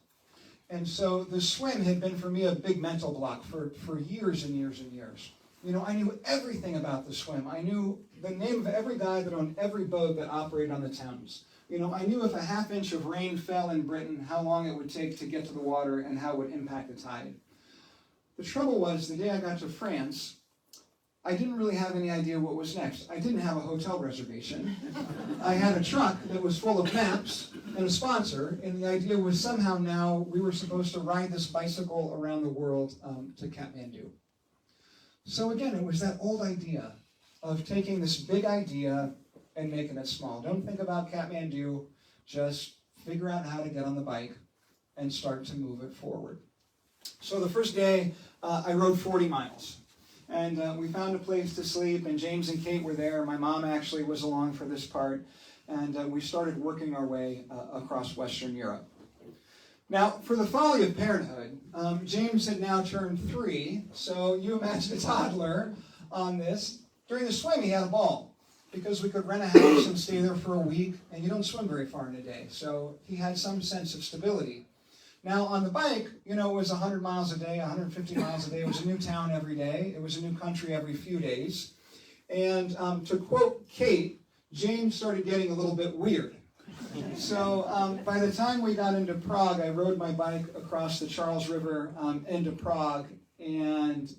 And so the swim had been for me a big mental block for years and years and years. I knew everything about the swim. I knew the name of every guy that owned every boat that operated on the Thames. I knew if a half inch of rain fell in Britain, how long it would take to get to the water and how it would impact the tide. The trouble was, the day I got to France, I didn't really have any idea what was next. I didn't have a hotel reservation. I had a truck that was full of maps and a sponsor, and the idea was somehow now we were supposed to ride this bicycle around the world to Kathmandu. So again, it was that old idea of taking this big idea and making it small. Don't think about Kathmandu, just figure out how to get on the bike and start to move it forward. So the first day, I rode 40 miles. And we found a place to sleep, and James and Kate were there. My mom actually was along for this part. And we started working our way across Western Europe. Now, for the folly of parenthood, James had now turned 3, so you imagine a toddler on this. During the swim, he had a ball, because we could rent a house and stay there for a week, and you don't swim very far in a day. So he had some sense of stability. Now, on the bike, it was 100 miles a day, 150 miles a day. It was a new town every day. It was a new country every few days. And to quote Kate, James started getting a little bit weird. So by the time we got into Prague, I rode my bike across the Charles River into Prague, and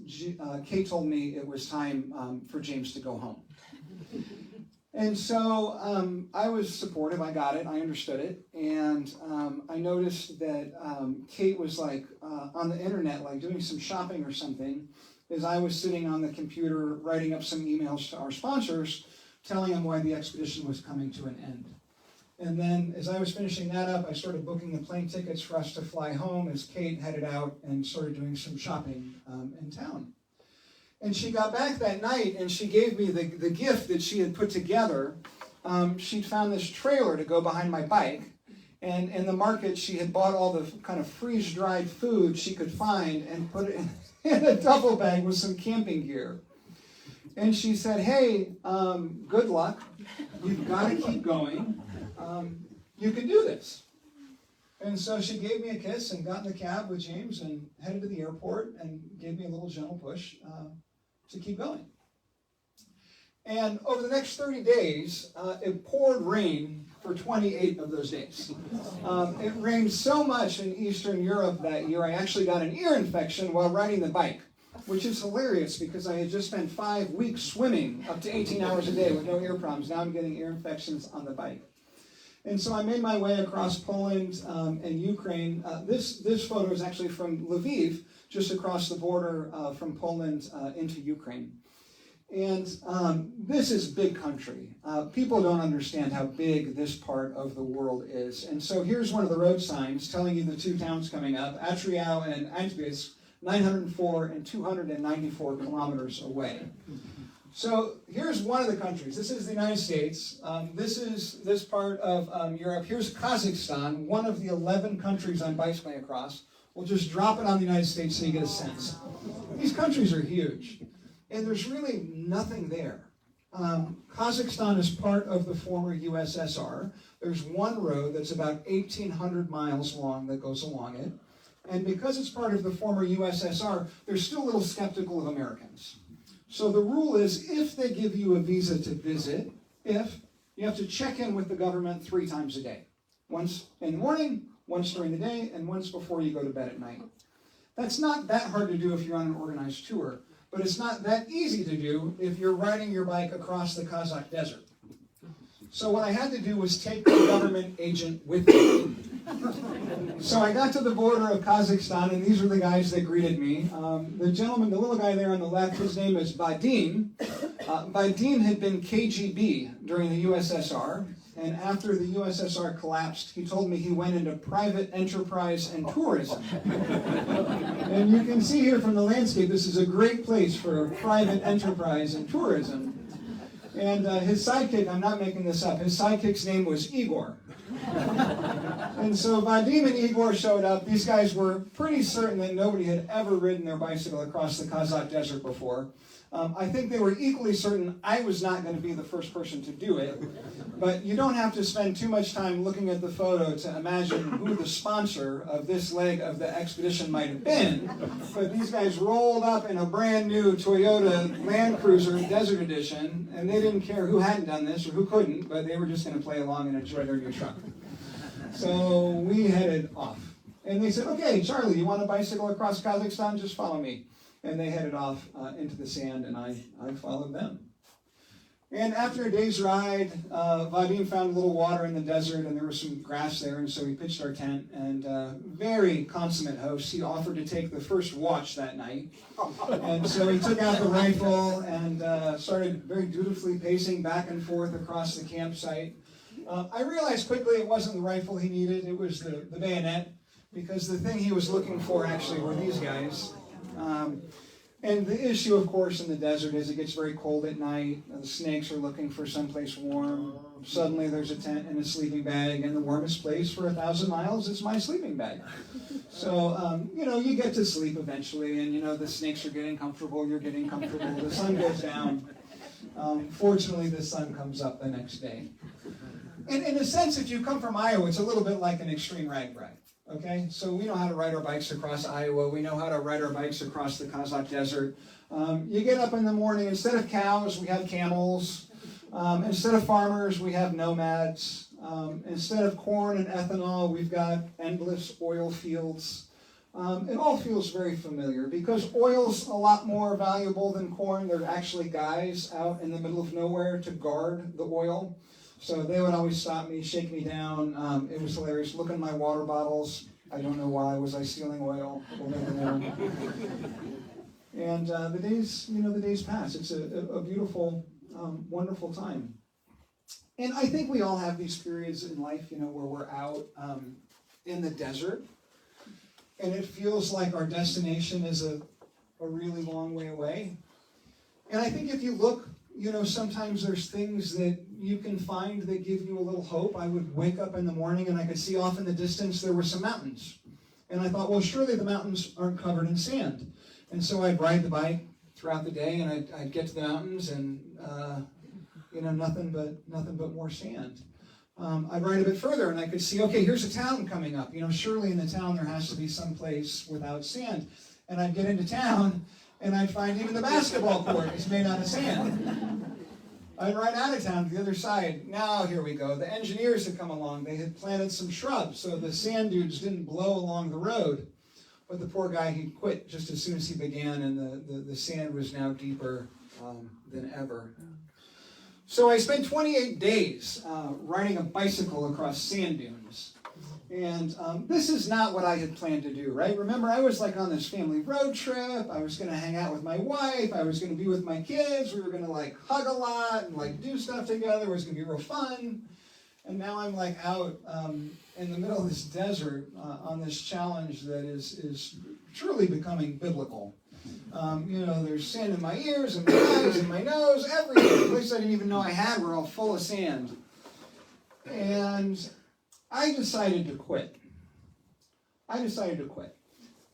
Kate told me it was time for James to go home. And so I was supportive. I got it. I understood it. And I noticed that Kate was like on the internet, like doing some shopping or something, as I was sitting on the computer writing up some emails to our sponsors, telling them why the expedition was coming to an end. And then as I was finishing that up, I started booking the plane tickets for us to fly home as Kate headed out and started doing some shopping in town. And she got back that night and she gave me the gift that she had put together. She'd found this trailer to go behind my bike. And in the market, she had bought all the kind of freeze-dried food she could find and put it in a duffel bag with some camping gear. And she said, hey, good luck. You've got to keep going. You can do this. And so she gave me a kiss and got in the cab with James and headed to the airport and gave me a little gentle push to keep going. And over the next 30 days, it poured rain for 28 of those days. It rained so much in Eastern Europe that year, I actually got an ear infection while riding the bike, which is hilarious because I had just spent 5 weeks swimming up to 18 hours a day with no ear problems. Now I'm getting ear infections on the bike. And so I made my way across Poland and Ukraine. This photo is actually from Lviv, just across the border from Poland into Ukraine. And this is big country. People don't understand how big this part of the world is. And so here's one of the road signs telling you the two towns coming up, Atriau and Antbisk, 904 and 294 kilometers away. So here's one of the countries. This is the United States. This is this part of Europe. Here's Kazakhstan, one of the 11 countries I'm bicycling across. We'll just drop it on the United States so you get a sense. These countries are huge, and there's really nothing there. Kazakhstan is part of the former USSR. There's one road that's about 1,800 miles long that goes along it. And because it's part of the former USSR, they're still a little skeptical of Americans. So the rule is, if they give you a visa to visit, you have to check in with the government 3 times a day. Once in the morning, once during the day, and once before you go to bed at night. That's not that hard to do if you're on an organized tour, but it's not that easy to do if you're riding your bike across the Kazakh desert. So what I had to do was take the government agent with me. So I got to the border of Kazakhstan, and these were the guys that greeted me. The gentleman, the little guy there on the left, his name is Vadim. Vadim had been KGB during the USSR, and after the USSR collapsed, he told me he went into private enterprise and tourism. And you can see here from the landscape, this is a great place for private enterprise and tourism. And his sidekick, I'm not making this up, his sidekick's name was Igor. And so Vadim and Igor showed up. These guys were pretty certain that nobody had ever ridden their bicycle across the Kazakh desert before. I think they were equally certain I was not going to be the first person to do it. But you don't have to spend too much time looking at the photo to imagine who the sponsor of this leg of the expedition might have been. But these guys rolled up in a brand new Toyota Land Cruiser Desert Edition, and they didn't care who hadn't done this or who couldn't, but they were just going to play along and enjoy their new truck. So we headed off. And they said, okay, Charlie, you want to bicycle across Kazakhstan? Just follow me. And they headed off into the sand, and I followed them. And after a day's ride, Vadim found a little water in the desert, and there was some grass there, and so we pitched our tent. And very consummate host, he offered to take the first watch that night. And so he took out the rifle and started very dutifully pacing back and forth across the campsite. I realized quickly it wasn't the rifle he needed, it was the bayonet, because the thing he was looking for actually were these guys. And the issue, of course, in the desert is it gets very cold at night. The snakes are looking for someplace warm. Suddenly there's a tent and a sleeping bag, and the warmest place for 1,000 miles is my sleeping bag. So, you get to sleep eventually, and, the snakes are getting comfortable, you're getting comfortable, the sun goes down. Fortunately, the sun comes up the next day. And in a sense, if you come from Iowa, it's a little bit like an extreme rag ride. Okay, so we know how to ride our bikes across Iowa. We know how to ride our bikes across the Kazakh desert. You get up in the morning, instead of cows, we have camels. Instead of farmers, we have nomads. Instead of corn and ethanol, we've got endless oil fields. It all feels very familiar because oil's a lot more valuable than corn. There are actually guys out in the middle of nowhere to guard the oil. So they would always stop me, shake me down. It was hilarious. Look at my water bottles. I don't know why. Was I stealing oil? We'll never know. And the days pass. It's a beautiful, wonderful time. And I think we all have these periods in life, where we're out in the desert, and it feels like our destination is a really long way away. And I think if you look, sometimes there's things that you can find that give you a little hope. I would wake up in the morning and I could see off in the distance there were some mountains. And I thought, well, surely the mountains aren't covered in sand. And so I'd ride the bike throughout the day and I'd get to the mountains and, nothing but more sand. I'd ride a bit further and I could see, okay, here's a town coming up. Surely in the town there has to be some place without sand. And I'd get into town and I'd find even the basketball court is made out of sand. I'd ride out of town to the other side. Now here we go. The engineers had come along. They had planted some shrubs so the sand dunes didn't blow along the road. But the poor guy, he quit just as soon as he began, and the sand was now deeper than ever. So I spent 28 days riding a bicycle across sand dunes. And this is not what I had planned to do, right? Remember, I was on this family road trip. I was going to hang out with my wife. I was going to be with my kids. We were going to hug a lot and do stuff together. It was going to be real fun. And now I'm out in the middle of this desert on this challenge that is truly becoming biblical. There's sand in my ears and my eyes and my nose, everything. The place I didn't even know I had were all full of sand. And I decided to quit.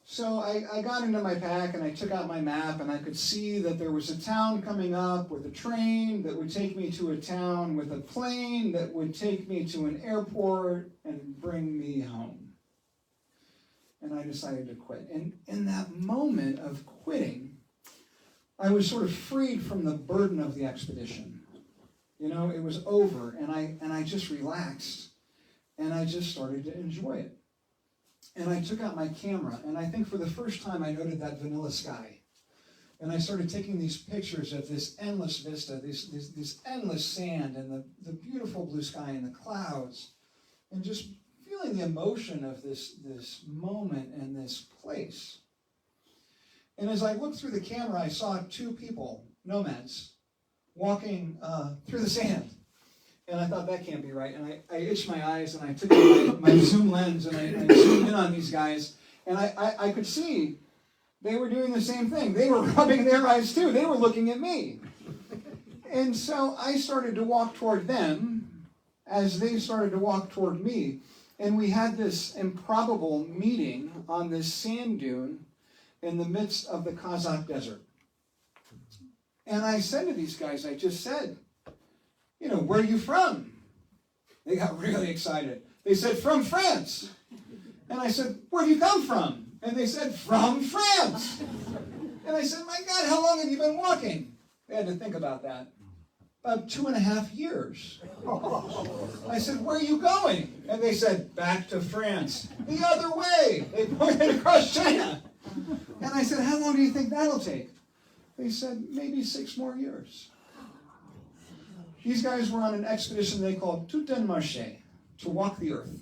So I got into my pack and I took out my map and I could see that there was a town coming up with a train that would take me to a town with a plane that would take me to an airport and bring me home. And I decided to quit. And in that moment of quitting, I was sort of freed from the burden of the expedition. It was over and I just relaxed. And I just started to enjoy it. And I took out my camera, and I think for the first time I noted that vanilla sky. And I started taking these pictures of this endless vista, this endless sand, and the beautiful blue sky and the clouds, and just feeling the emotion of this moment and this place. And as I looked through the camera, I saw two people, nomads, walking through the sand. And I thought, that can't be right. And I itched my eyes, and I took my zoom lens, and I zoomed in on these guys. And I could see they were doing the same thing. They were rubbing their eyes, too. They were looking at me. And so I started to walk toward them as they started to walk toward me. And we had this improbable meeting on this sand dune in the midst of the Kazakh desert. And I said to these guys, I just said, where are you from? They got really excited. They said, from France. And I said, where have you come from? And they said, from France. And I said, my God, how long have you been walking? They had to think about that. About 2.5 years. I said, where are you going? And they said, back to France. The other way. They pointed across China. And I said, how long do you think that'll take? They said, maybe 6 more years. These guys were on an expedition they called Tout un marché, to walk the earth.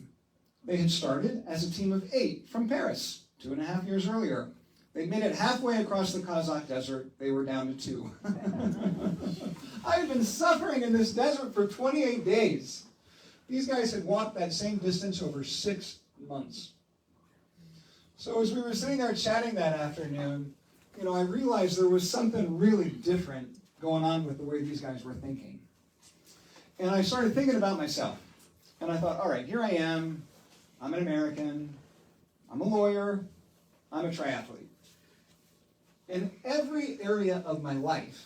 They had started as a team of 8 from Paris 2.5 years earlier. They made it halfway across the Kazakh desert. They were down to 2. I've been suffering in this desert for 28 days. These guys had walked that same distance over 6 months. So as we were sitting there chatting that afternoon, I realized there was something really different going on with the way these guys were thinking. And I started thinking about myself. And I thought, all right, here I am. I'm an American. I'm a lawyer. I'm a triathlete. In every area of my life,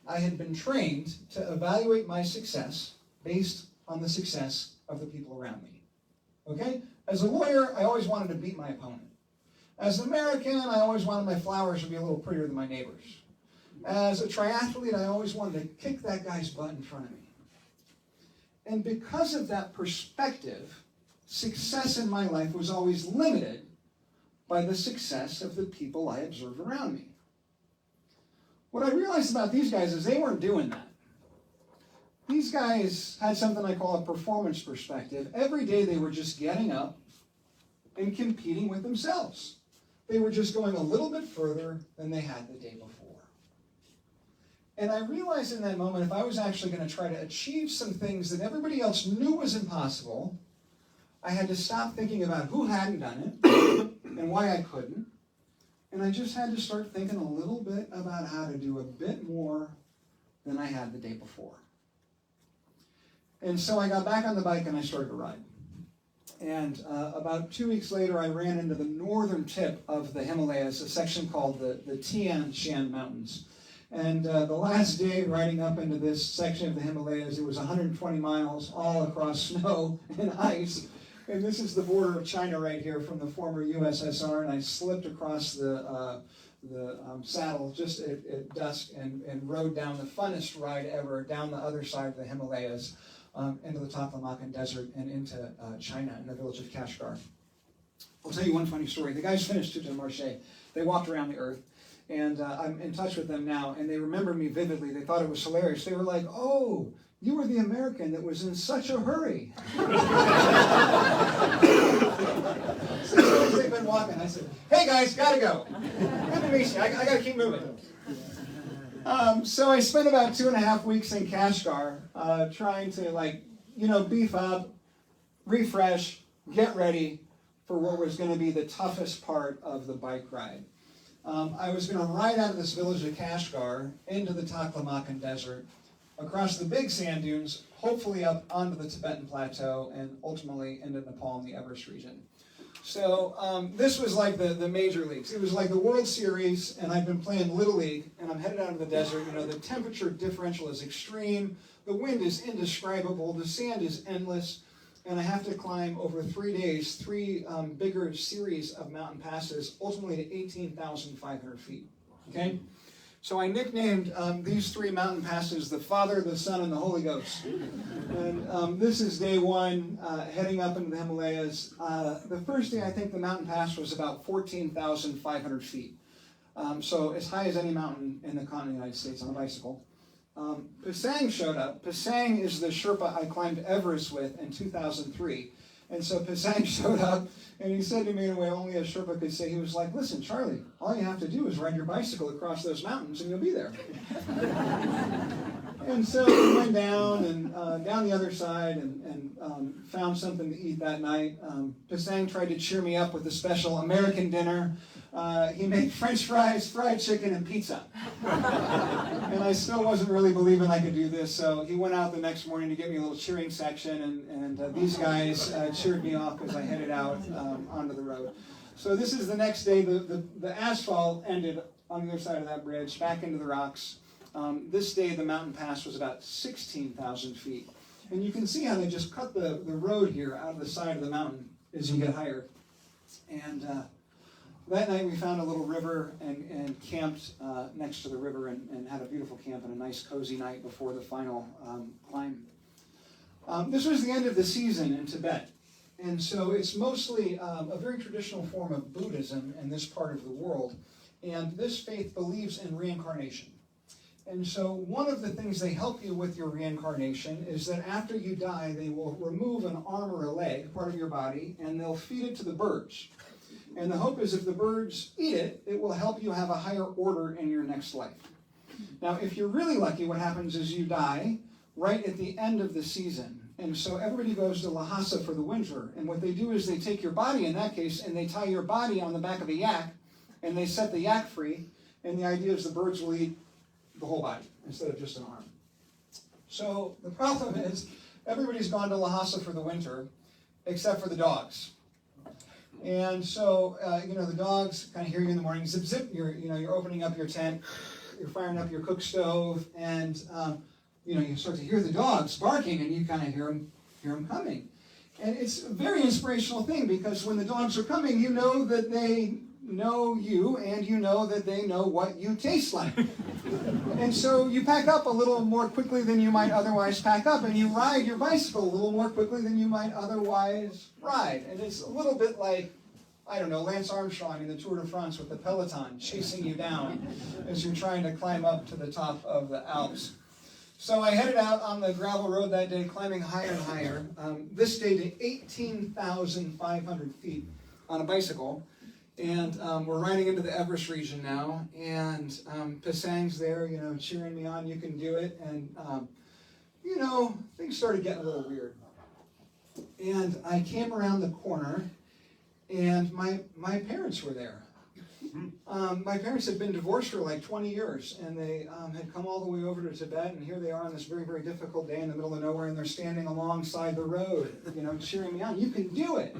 I had been trained to evaluate my success based on the success of the people around me. Okay? As a lawyer, I always wanted to beat my opponent. As an American, I always wanted my flowers to be a little prettier than my neighbors. As a triathlete, I always wanted to kick that guy's butt in front of me. And because of that perspective, success in my life was always limited by the success of the people I observed around me. What I realized about these guys is they weren't doing that. These guys had something I call a performance perspective. Every day they were just getting up and competing with themselves. They were just going a little bit further than they had the day before. And I realized in that moment, if I was actually going to try to achieve some things that everybody else knew was impossible, I had to stop thinking about who hadn't done it and why I couldn't. And I just had to start thinking a little bit about how to do a bit more than I had the day before. And so I got back on the bike and I started to ride. And about 2 weeks later, I ran into the northern tip of the Himalayas, a section called the Tian Shan Mountains. And the last day riding up into this section of the Himalayas, it was 120 miles all across snow and ice. And this is the border of China right here from the former USSR. And I slipped across the saddle just at dusk and rode down the funnest ride ever down the other side of the Himalayas. Into the Taklamakan Desert and into China in the village of Kashgar. I'll tell you one funny story. The guys finished Tuta Marche. They walked around the earth, and I'm in touch with them now, and they remember me vividly. They thought it was hilarious. They were like, "Oh, you were the American that was in such a hurry." So as they've been walking, I said, "Hey guys, gotta go. Good to meet you. I gotta keep moving." So I spent about 2.5 weeks in Kashgar trying to beef up, refresh, get ready for what was going to be the toughest part of the bike ride. I was going to ride out of this village of Kashgar into the Taklamakan Desert, across the big sand dunes, hopefully up onto the Tibetan Plateau, and ultimately into Nepal in the Everest region. So this was like the major leagues. It was like the World Series, and I've been playing Little League, and I'm headed out of the desert. You know, the temperature differential is extreme. The wind is indescribable. The sand is endless. And I have to climb over 3 days, three bigger series of mountain passes, ultimately to 18,500 feet. Okay? So I nicknamed these three mountain passes the Father, the Son, and the Holy Ghost. And this is day one, heading up into the Himalayas. The first day, I think the mountain pass was about 14,500 feet. So as high as any mountain in the continent of the United States on a bicycle. Pasang showed up. Pasang is the Sherpa I climbed Everest with in 2003. And so Pasang showed up, and he said to me in a way only a Sherpa could say. He was like, "Listen, Charlie, all you have to do is ride your bicycle across those mountains, and you'll be there." And so we went down and down the other side and found something to eat that night. Pasang tried to cheer me up with a special American dinner. He made French fries, fried chicken, and pizza. And I still wasn't really believing I could do this, so he went out the next morning to give me a little cheering section, and these guys cheered me off as I headed out onto the road. So this is the next day. The asphalt ended on the other side of that bridge, back into the rocks. This day, the mountain pass was about 16,000 feet. And you can see how they just cut the road here out of the side of the mountain as you get higher. And that night we found a little river and camped next to the river and had a beautiful camp and a nice cozy night before the final climb. This was the end of the season in Tibet. And so it's mostly a very traditional form of Buddhism in this part of the world. And this faith believes in reincarnation. And so one of the things they help you with your reincarnation is that after you die, they will remove an arm or a leg, part of your body, and they'll feed it to the birds. And the hope is if the birds eat it, it will help you have a higher order in your next life. Now, if you're really lucky, what happens is you die right at the end of the season. And so everybody goes to Lhasa for the winter. And what they do is they take your body in that case, and they tie your body on the back of a yak, and they set the yak free. And the idea is the birds will eat the whole body instead of just an arm. So the problem is everybody's gone to Lhasa for the winter except for the dogs. And so the dogs kind of hear you in the morning, zip zip. You're opening up your tent, you're firing up your cook stove, and you start to hear the dogs barking, and you kind of hear them coming. And it's a very inspirational thing because when the dogs are coming, you know that they know you and you know that they know what you taste like. And so you pack up a little more quickly than you might otherwise pack up, and you ride your bicycle a little more quickly than you might otherwise ride. And it's a little bit like, I don't know, Lance Armstrong in the Tour de France with the Peloton chasing you down as you're trying to climb up to the top of the Alps. So I headed out on the gravel road that day, climbing higher and higher. This day to 18,500 feet on a bicycle. And we're riding into the Everest region now. And Pasang's there, you know, cheering me on, you can do it. And, you know, things started getting a little weird. And I came around the corner, and my parents were there. My parents had been divorced for like 20 years, and they had come all the way over to Tibet, and here they are on this very, very difficult day in the middle of nowhere, and they're standing alongside the road, you know, cheering me on. You can do it.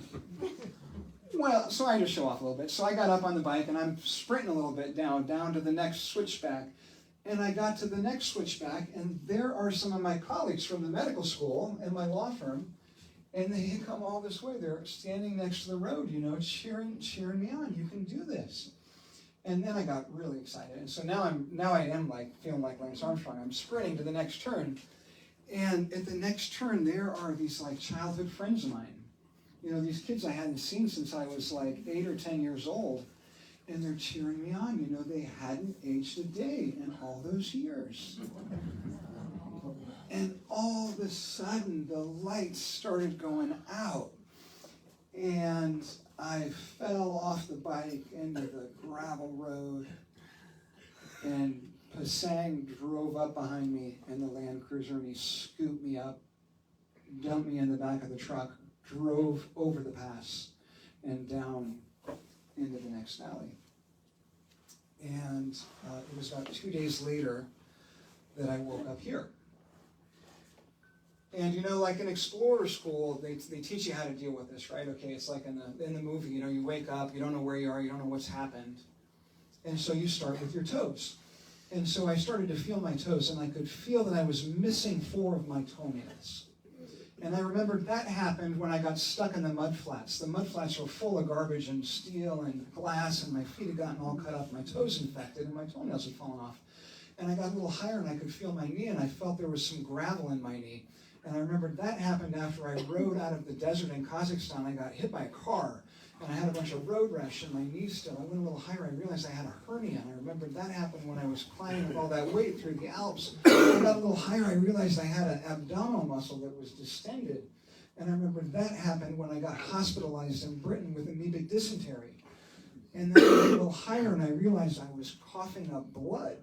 Well, so I had to show off a little bit. So I got up on the bike, and I'm sprinting a little bit down to the next switchback. And I got to the next switchback, and there are some of my colleagues from the medical school and my law firm, and they had come all this way. They're standing next to the road, you know, cheering me on. You can do this. And then I got really excited. And so now I am like feeling like Lance Armstrong. I'm sprinting to the next turn. And at the next turn, there are these like childhood friends of mine. You know, these kids I hadn't seen since I was like 8 or 10 years old. And they're cheering me on. You know, they hadn't aged a day in all those years. And all of a sudden, the lights started going out. And I fell off the bike into the gravel road. And Pasang drove up behind me in the Land Cruiser, and he scooped me up, dumped me in the back of the truck, drove over the pass and down into the next valley. And it was about 2 days later that I woke up here. And you know, like in Explorer School, they teach you how to deal with this, right? Okay, it's like in the movie, you know, you wake up, you don't know where you are, you don't know what's happened. And so you start with your toes. And so I started to feel my toes, and I could feel that I was missing 4 of my toenails. And I remembered that happened when I got stuck in the mud flats. The mud flats were full of garbage and steel and glass, and my feet had gotten all cut up, my toes infected, and my toenails had fallen off. And I got a little higher, and I could feel my knee, and I felt there was some gravel in my knee. And I remembered that happened after I rode out of the desert in Kazakhstan. I got hit by a car, and I had a bunch of road rash in my knee still. I went a little higher. I realized I had a hernia, and I remembered that happened when I was climbing with all that weight through the Alps. I got a little higher. I realized I had an abdominal muscle that was distended. And I remembered that happened when I got hospitalized in Britain with amoebic dysentery. And then I got a little higher, and I realized I was coughing up blood.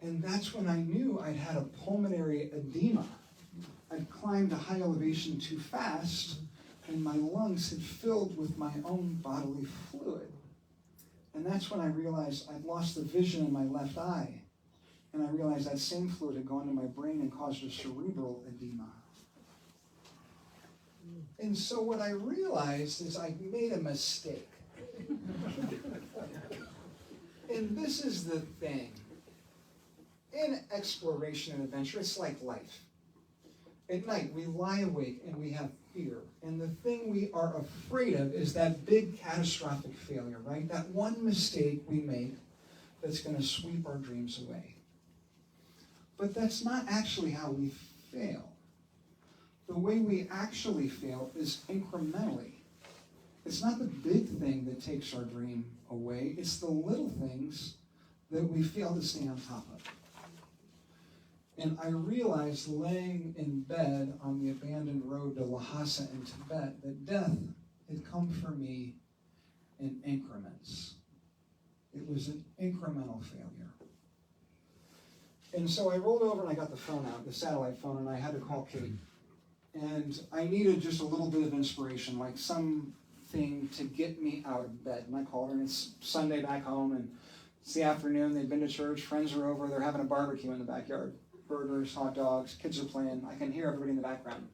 And that's when I knew I'd had a pulmonary edema. I'd climbed a high elevation too fast, and my lungs had filled with my own bodily fluid. And that's when I realized I'd lost the vision in my left eye. And I realized that same fluid had gone to my brain and caused a cerebral edema. And so what I realized is I made a mistake. And this is the thing. In exploration and adventure, it's like life. At night, we lie awake and we have fear. And the thing we are afraid of is that big catastrophic failure, right? That one mistake we make that's going to sweep our dreams away. But that's not actually how we fail. The way we actually fail is incrementally. It's not the big thing that takes our dream away. It's the little things that we fail to stay on top of. And I realized laying in bed on the abandoned road to Lhasa in Tibet that death had come for me in increments. It was an incremental failure. And so I rolled over and I got the phone out, the satellite phone, and I had to call Kate. And I needed just a little bit of inspiration, like something to get me out of bed. And I called her, and it's Sunday back home, and it's the afternoon. They've been to church, friends are over, they're having a barbecue in the backyard. Burgers, hot dogs, kids are playing. I can hear everybody in the background.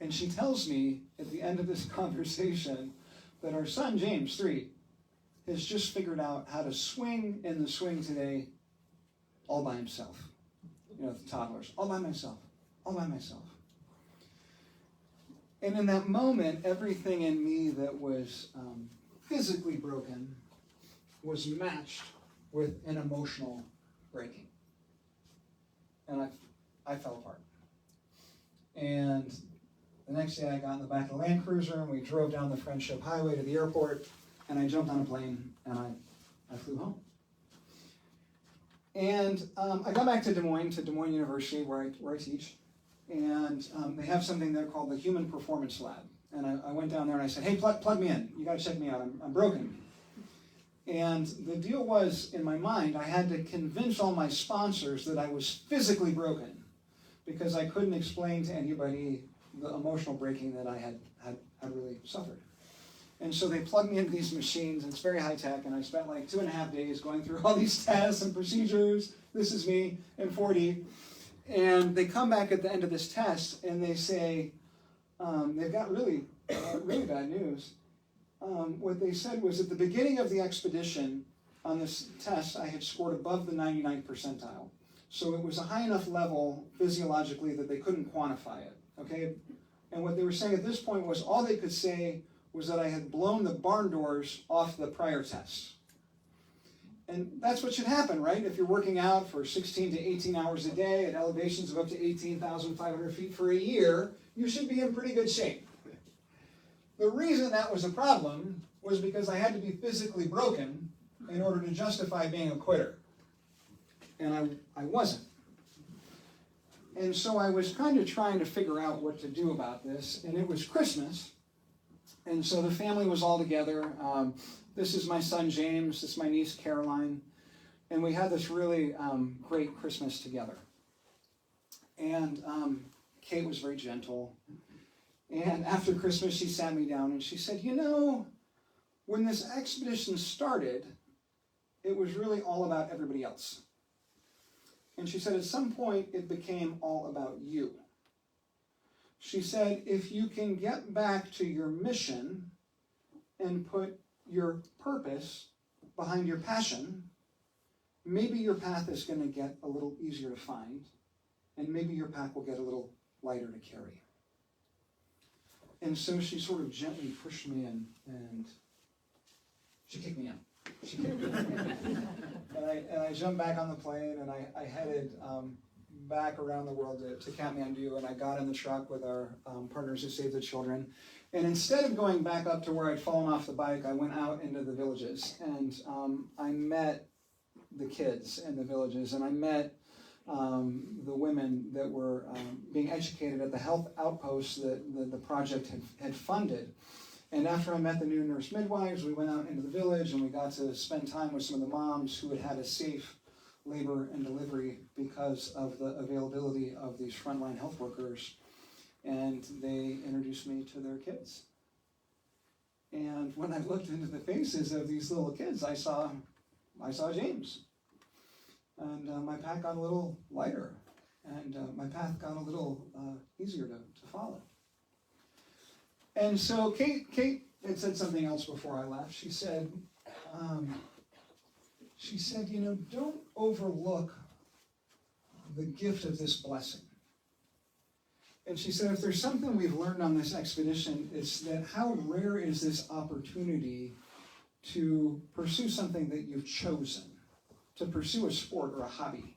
And she tells me at the end of this conversation that our son, James, 3, has just figured out how to swing in the swing today all by himself. You know, the toddlers, all by myself, all by myself. And in that moment, everything in me that was physically broken was matched with an emotional breaking. And I fell apart. And the next day I got in the back of the Land Cruiser and we drove down the Friendship Highway to the airport, and I jumped on a plane and I flew home. And I got back to Des Moines University where I teach, and they have something there called the Human Performance Lab. And I went down there and I said, hey, plug me in. You got to check me out. I'm broken. And the deal was, in my mind, I had to convince all my sponsors that I was physically broken because I couldn't explain to anybody the emotional breaking that I had really suffered. And so they plugged me into these machines, and it's very high tech, and I spent like 2.5 days going through all these tests and procedures. This is me in 4D. And they come back at the end of this test, and they say, they've got really bad news. What they said was at the beginning of the expedition on this test, I had scored above the 99th percentile. So it was a high enough level physiologically that they couldn't quantify it, okay? And what they were saying at this point was all they could say was that I had blown the barn doors off the prior tests. And that's what should happen, right? If you're working out for 16 to 18 hours a day at elevations of up to 18,500 feet for a year, you should be in pretty good shape. The reason that was a problem was because I had to be physically broken in order to justify being a quitter. And I wasn't. And so I was kind of trying to figure out what to do about this, and it was Christmas. And so the family was all together. This is my son James, this is my niece Caroline, and we had this really great Christmas together. And Kate was very gentle. And after Christmas, she sat me down and she said, you know, when this expedition started, it was really all about everybody else. And she said, at some point, it became all about you. She said, if you can get back to your mission and put your purpose behind your passion, maybe your path is going to get a little easier to find, and maybe your path will get a little lighter to carry. And so she sort of gently pushed me in, and she kicked me out. She kicked me out. and I jumped back on the plane, and I headed back around the world to Kathmandu, and I got in the truck with our partners who Save the Children. And instead of going back up to where I'd fallen off the bike, I went out into the villages, and I met the kids in the villages, and I met the women that were being educated at the health outposts that the project had funded. And after I met the new nurse midwives, we went out into the village and we got to spend time with some of the moms who had had a safe labor and delivery because of the availability of these frontline health workers. And they introduced me to their kids. And when I looked into the faces of these little kids, I saw James. And my path got a little lighter, and my path got a little easier to follow. And so Kate had said something else before I left. She said, you know, don't overlook the gift of this blessing. And she said, if there's something we've learned on this expedition, it's that how rare is this opportunity to pursue something that you've chosen, to pursue a sport or a hobby.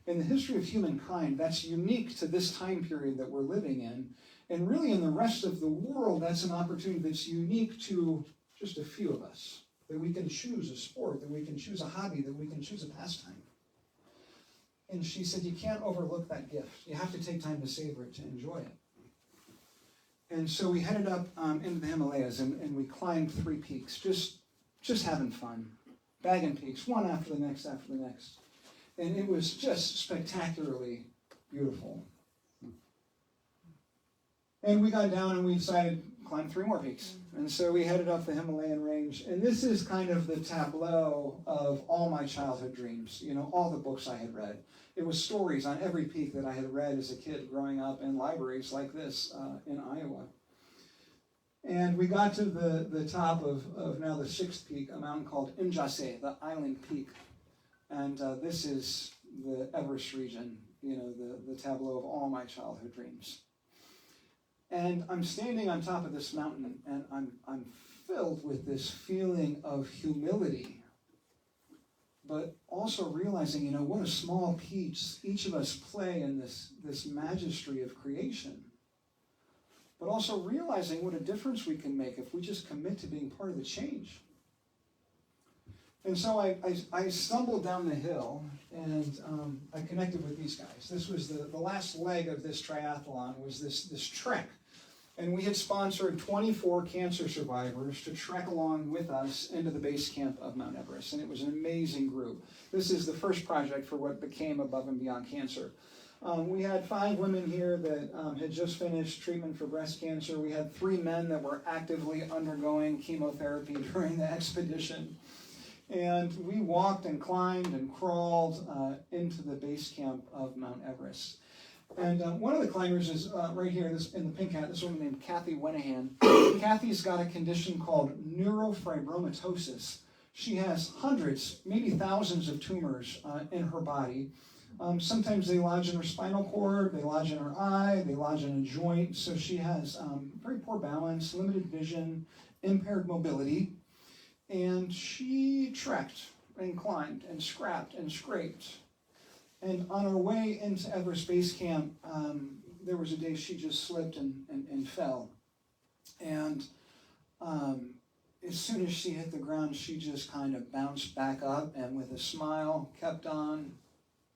In the history of humankind, that's unique to this time period that we're living in. And really in the rest of the world, that's an opportunity that's unique to just a few of us. That we can choose a sport, that we can choose a hobby, that we can choose a pastime. And she said, you can't overlook that gift. You have to take time to savor it, to enjoy it. And so we headed up into the Himalayas, and we climbed 3 peaks, just having fun. Bagging peaks, one after the next after the next. And it was just spectacularly beautiful. And we got down and we decided to climb 3 more peaks. And so we headed up the Himalayan range. And this is kind of the tableau of all my childhood dreams, you know, all the books I had read. It was stories on every peak that I had read as a kid growing up in libraries like this in Iowa. And we got to the top of now the 6th peak, a mountain called Imjase, the island peak. And this is the Everest region, you know, the tableau of all my childhood dreams. And I'm standing on top of this mountain, and I'm filled with this feeling of humility, but also realizing, what a small piece each of us play in this majesty of creation. But also realizing what a difference we can make if we just commit to being part of the change. And so I stumbled down the hill, and I connected with these guys. This was the last leg of this triathlon, was this trek. And we had sponsored 24 cancer survivors to trek along with us into the base camp of Mount Everest. And it was an amazing group. This is the first project for what became Above and Beyond Cancer. We had 5 women here that had just finished treatment for breast cancer. We had 3 men that were actively undergoing chemotherapy during the expedition. And we walked and climbed and crawled into the base camp of Mount Everest. And one of the climbers is right here, this in the pink hat, this woman named Kathy Wenahan. Kathy's got a condition called neurofibromatosis. She has hundreds, maybe thousands of tumors in her body. Sometimes they lodge in her spinal cord, they lodge in her eye, they lodge in a joint. So she has very poor balance, limited vision, impaired mobility. And she trekked and climbed and scrapped and scraped. And on her way into Everest Base Camp, there was a day she just slipped and fell. And as soon as she hit the ground, she just kind of bounced back up and with a smile kept on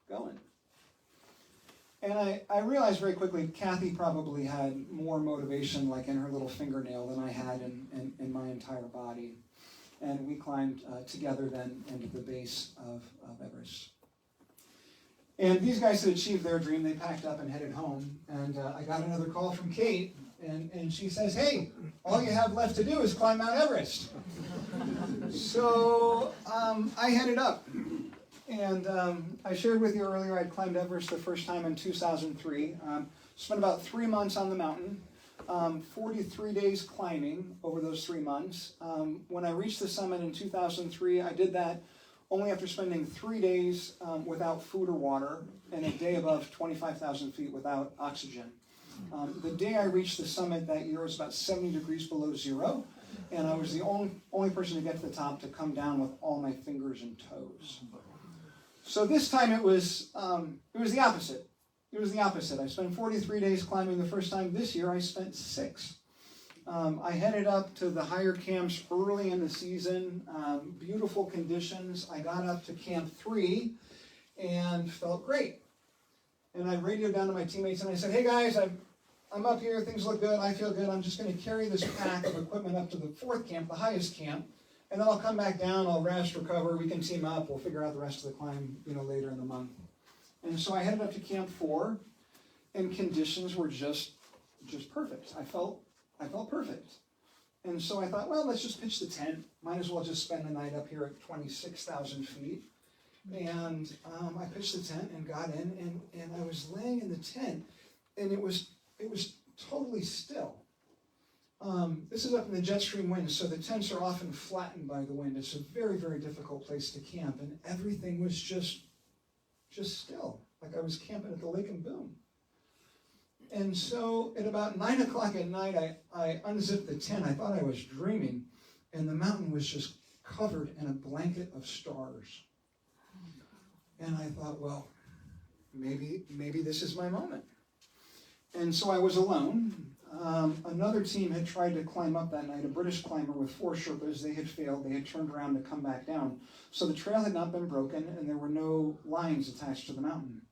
going. And I realized very quickly Kathy probably had more motivation like in her little fingernail than I had in my entire body. And we climbed together then into the base of Everest. And these guys had achieved their dream. They packed up and headed home. And I got another call from Kate, and she says, "Hey, all you have left to do is climb Mount Everest." So I headed up. And I shared with you earlier I'd climbed Everest the first time in 2003. Spent about 3 months on the mountain. 43 days climbing over those 3 months. When I reached the summit in 2003, I did that only after spending 3 days without food or water and a day above 25,000 feet without oxygen. The day I reached the summit that year was about 70 degrees below zero, and I was the only person to get to the top to come down with all my fingers and toes. So this time it was the opposite. It was the opposite. I spent 43 days climbing the first time. This year I spent 6. I headed up to the higher camps early in the season. Beautiful conditions. I got up to Camp 3 and felt great. And I radioed down to my teammates and I said, "Hey guys, I'm up here. Things look good. I feel good. I'm just going to carry this pack of equipment up to the 4th camp, the highest camp. And then I'll come back down. I'll rest, recover. We can team up. We'll figure out the rest of the climb, later in the month." And so I headed up to Camp 4, and conditions were just perfect. I felt perfect. And so I thought, well, let's just pitch the tent. Might as well just spend the night up here at 26,000 feet. And I pitched the tent and got in, and I was laying in the tent, and it was totally still. This is up in the jet stream wind, so the tents are often flattened by the wind. It's a very, very difficult place to camp, and everything was just still, like I was camping at the Lake and Boom. And so at about 9 o'clock at night, I unzipped the tent. I thought I was dreaming, and the mountain was just covered in a blanket of stars. And I thought, well, maybe this is my moment. And so I was alone. Another team had tried to climb up that night, a British climber with 4 Sherpas. They had failed. They had turned around to come back down. So the trail had not been broken, and there were no lines attached to the mountain.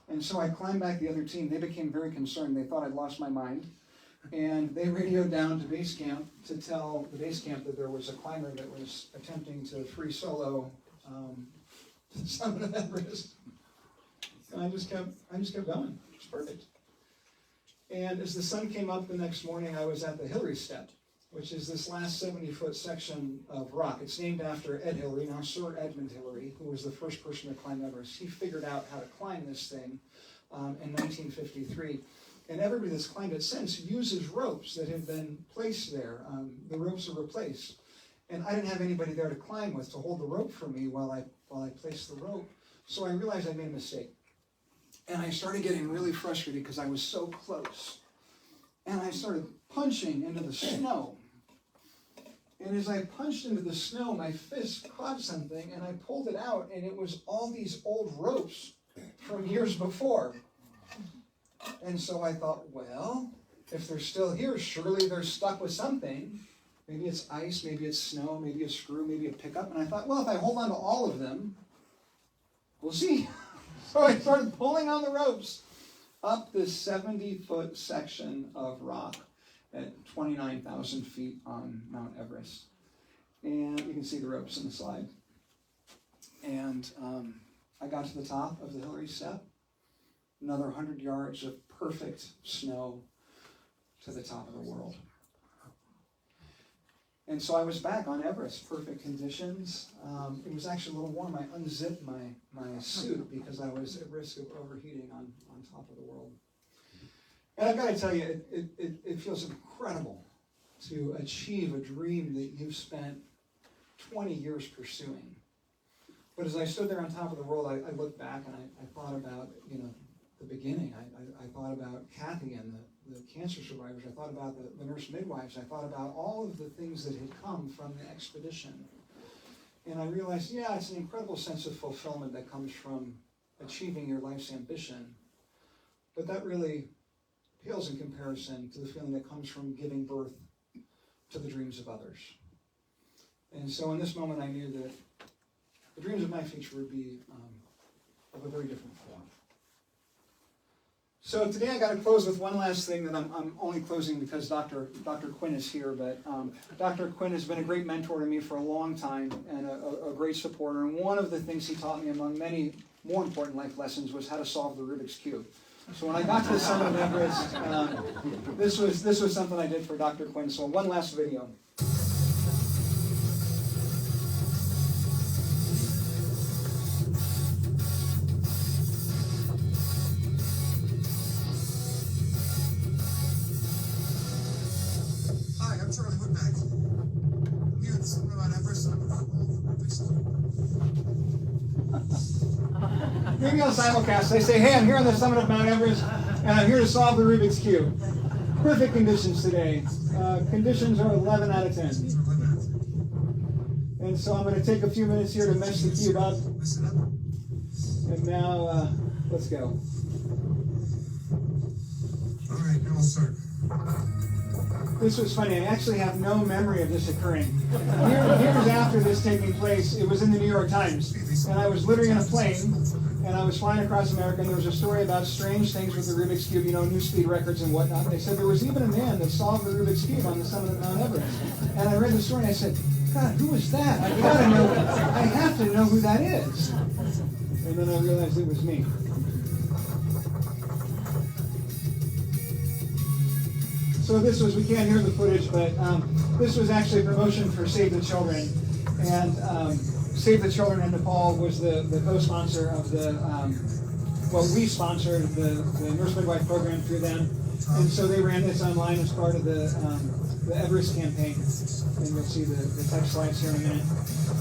And so I climbed back the other team. They became very concerned. They thought I'd lost my mind. And they radioed down to base camp to tell the base camp that there was a climber that was attempting to free solo to the summit of Everest. And I just kept going. It was perfect. And as the sun came up the next morning, I was at the Hillary Step, which is this last 70-foot section of rock. It's named after Ed Hillary, now Sir Edmund Hillary, who was the first person to climb Everest. He figured out how to climb this thing in 1953. And everybody that's climbed it since uses ropes that have been placed there. The ropes are replaced. And I didn't have anybody there to climb with to hold the rope for me while I placed the rope. So I realized I made a mistake. And I started getting really frustrated because I was so close. and I started punching into the snow. And as I punched into the snow, my fist caught something, and I pulled it out, and it was all these old ropes from years before. And so I thought, well, if they're still here, surely they're stuck with something. Maybe it's ice, maybe it's snow, maybe a screw, maybe a pickup. And I thought, well, if I hold on to all of them, we'll see. So I started pulling on the ropes up this 70-foot section of rock at 29,000 feet on Mount Everest. And you can see the ropes in the slide. And I got to the top of the Hillary Step. Another 100 yards of perfect snow to the top of the world. And so I was back on Everest, perfect conditions. It was actually a little warm. I unzipped my suit because I was at risk of overheating on top of the world. And I've got to tell you, it feels incredible to achieve a dream that you've spent 20 years pursuing. But as I stood there on top of the world, I looked back and I thought about, the beginning. I thought about Kathy and the cancer survivors. I thought about the nurse midwives. I thought about all of the things that had come from the expedition. And I realized, yeah, it's an incredible sense of fulfillment that comes from achieving your life's ambition. But that really pales in comparison to the feeling that comes from giving birth to the dreams of others. And so in this moment, I knew that the dreams of my future would be of a very different form. So today I got to close with one last thing that I'm only closing because Dr. Quinn is here, but Dr. Quinn has been a great mentor to me for a long time and a great supporter. And one of the things he taught me, among many more important life lessons, was how to solve the Rubik's Cube. So when I got to the summit of Everest, this was something I did for Dr. Quinn. So one last video. Hi, I'm Charlie Wittmack. I'm here at the summit of Mount Everest and I'm going to solve the Rubik's Cube. Maybe on simulcast, they say, hey, I'm here on the summit of Mount Everest, and I'm here to solve the Rubik's Cube. Perfect conditions today. Conditions are 11 out of 10. And so I'm going to take a few minutes here to mesh the cube up. And now, let's go. All right, now we'll start. This was funny. I actually have no memory of this occurring. Years after this taking place, it was in the New York Times. And I was literally in a plane, and I was flying across America, and there was a story about strange things with the Rubik's Cube, new speed records and whatnot. And they said there was even a man that solved the Rubik's Cube on the summit of Mount Everest. And I read the story, and I said, God, who was that? I have to know who that is. And then I realized it was me. So this was, we can't hear the footage, but this was actually a promotion for Save the Children. And Save the Children in Nepal was the co-sponsor of we sponsored the nurse midwife program through them. And so they ran this online as part of the Everest campaign. And you'll see the text slides here in a minute.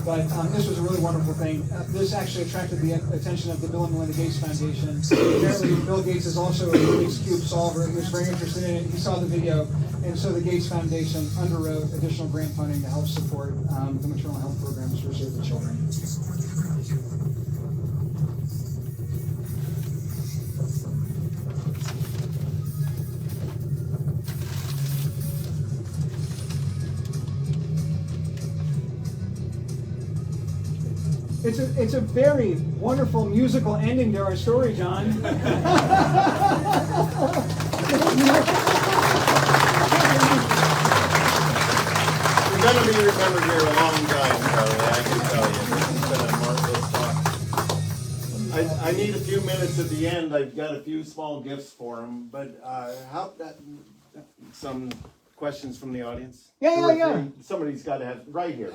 But this was a really wonderful thing. This actually attracted the attention of the Bill and Melinda Gates Foundation. Apparently, Bill Gates is also a Rubik's Cube solver. He was very interested in it. He saw the video. And so the Gates Foundation underwrote additional grant funding to help support the maternal health programs for Save the Children. It's a very wonderful musical ending to our story, John. You're going to be remembered here a long time, Charlie, I can tell you. This has been a marvelous talk. I need a few minutes at the end. I've got a few small gifts for him, but some questions from the audience? Yeah. Somebody's got to have, right here.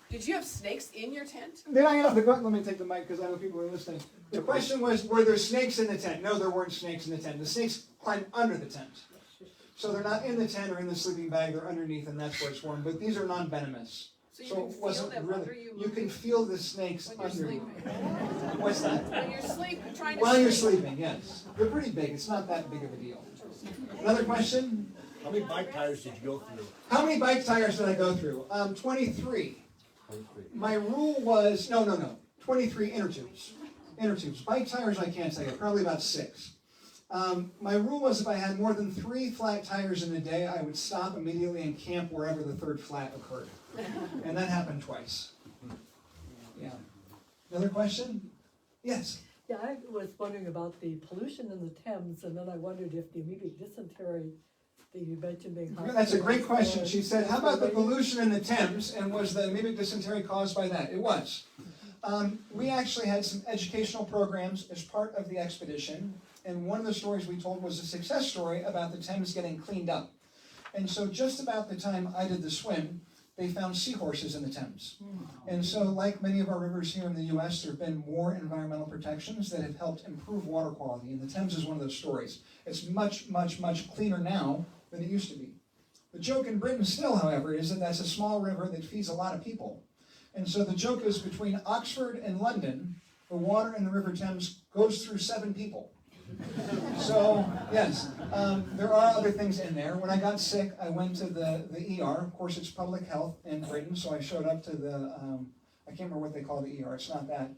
Did you have snakes in your tent? Let me take the mic because I know people are listening. The question was, were there snakes in the tent? No, there weren't snakes in the tent. The snakes climbed under the tent. So they're not in the tent or in the sleeping bag, they're underneath, and that's where it's warm. But these are non-venomous. So you So can it feel wasn't them really, under you you can moving feel the snakes when you're under you. sleeping. What's that? When you're sleeping, trying to While you're sleep. sleeping, yes. They're pretty big, it's not that big of a deal. Another question? How many bike tires did you go through? How many bike tires did I go through? 23. My rule was, no, 23 inner tubes. Inner tubes. Bike tires I can't tell you, probably about 6. My rule was if I had more than 3 flat tires in a day, I would stop immediately and camp wherever the third flat occurred. And that happened twice. Yeah. Another question? Yes. Yeah, I was wondering about the pollution in the Thames, and then I wondered if the amoebic dysentery that you mentioned being hot. That's a great question. She said, how about the pollution in the Thames, and was the amoebic dysentery caused by that? It was. We actually had some educational programs as part of the expedition, and one of the stories we told was a success story about the Thames getting cleaned up. And so just about the time I did the swim, they found seahorses in the Thames. And so like many of our rivers here in the US, there have been more environmental protections that have helped improve water quality, and the Thames is one of those stories. It's much, much, much cleaner now than it used to be. The joke in Britain still, however, is that that's a small river that feeds a lot of people. And so the joke is between Oxford and London, the water in the River Thames goes through 7 people. So, yes, there are other things in there. When I got sick, I went to the ER. Of course, it's public health in Britain, so I showed up to the, I can't remember what they call the ER, it's not that.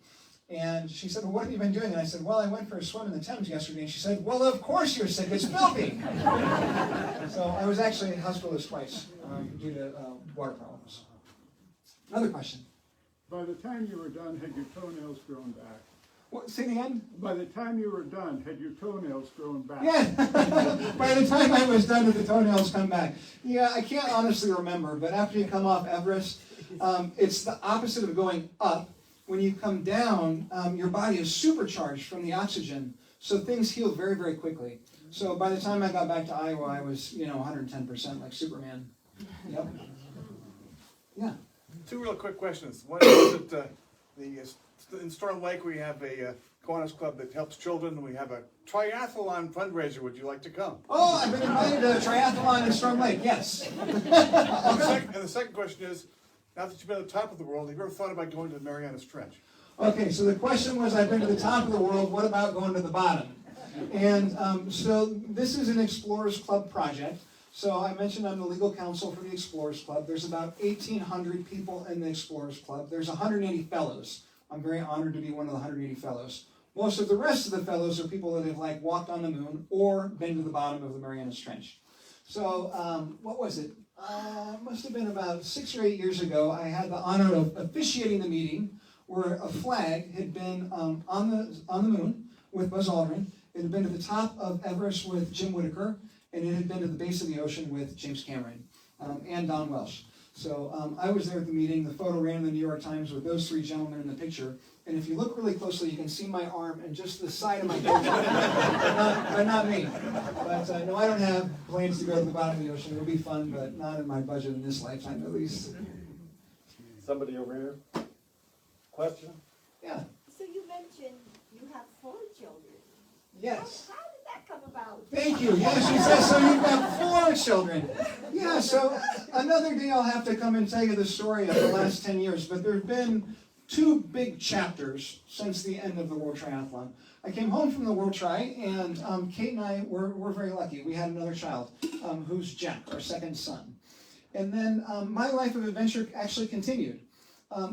And she said, well, what have you been doing? And I said, well, I went for a swim in the Thames yesterday. And she said, well, of course you're sick, it's filthy. So I was actually hospitalized twice due to water problems. Another question. By the time you were done, had your toenails grown back? What, say it again? By the time you were done, had your toenails grown back? Yeah. By the time I was done, did the toenails come back? Yeah, I can't honestly remember, but after you come off Everest, it's the opposite of going up. When you come down, your body is supercharged from the oxygen, so things heal very, very quickly. So by the time I got back to Iowa, I was, 110% like Superman. Yep. Yeah. 2 real quick questions. One is that in Storm Lake we have a Kiwanis Club that helps children. We have a triathlon fundraiser. Would you like to come? Oh, I've been invited to a triathlon in Storm Lake, yes. And the second question is, now that you've been at the top of the world, have you ever thought about going to the Marianas Trench? Okay, so the question was, I've been to the top of the world, what about going to the bottom? And so this is an Explorers Club project. So I mentioned I'm the legal counsel for the Explorers Club. There's about 1,800 people in the Explorers Club. There's 180 fellows. I'm very honored to be one of the 180 fellows. Most of the rest of the fellows are people that have walked on the moon or been to the bottom of the Marianas Trench. So what was it? Must have been about 6 or 8 years ago. I had the honor of officiating the meeting where a flag had been on the moon with Buzz Aldrin. It had been to the top of Everest with Jim Whittaker, and it had been to the base of the ocean with James Cameron and Don Welsh. So I was there at the meeting. The photo ran in the New York Times with those 3 gentlemen in the picture. And if you look really closely, you can see my arm and just the side of my picture, but not me. But no, I don't have plans to go to the bottom of the ocean. It'll be fun, but not in my budget in this lifetime, at least. Somebody over here? Question? Yeah. So you mentioned you have 4 children. Yes. How did that come about? Thank you. Yes, she says, so you've got 4 children. Yeah, so another day I'll have to come and tell you the story of the last 10 years, but there have been 2 big chapters since the end of the World Triathlon. I came home from the World Tri, and Kate and I were very lucky. We had another child, who's Jack, our second son. And then my life of adventure actually continued.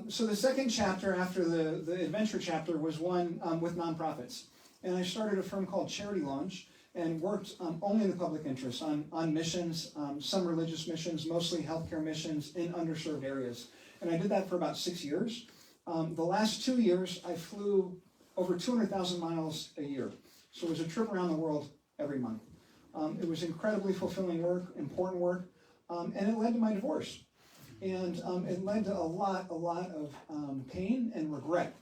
So the second chapter after the adventure chapter was one with nonprofits. And I started a firm called Charity Launch and worked only in the public interest on missions, some religious missions, mostly healthcare missions in underserved areas. And I did that for about 6 years. The last 2 years, I flew over 200,000 miles a year. So it was a trip around the world every month. It was incredibly fulfilling work, important work, and it led to my divorce. And it led to a lot of pain and regret.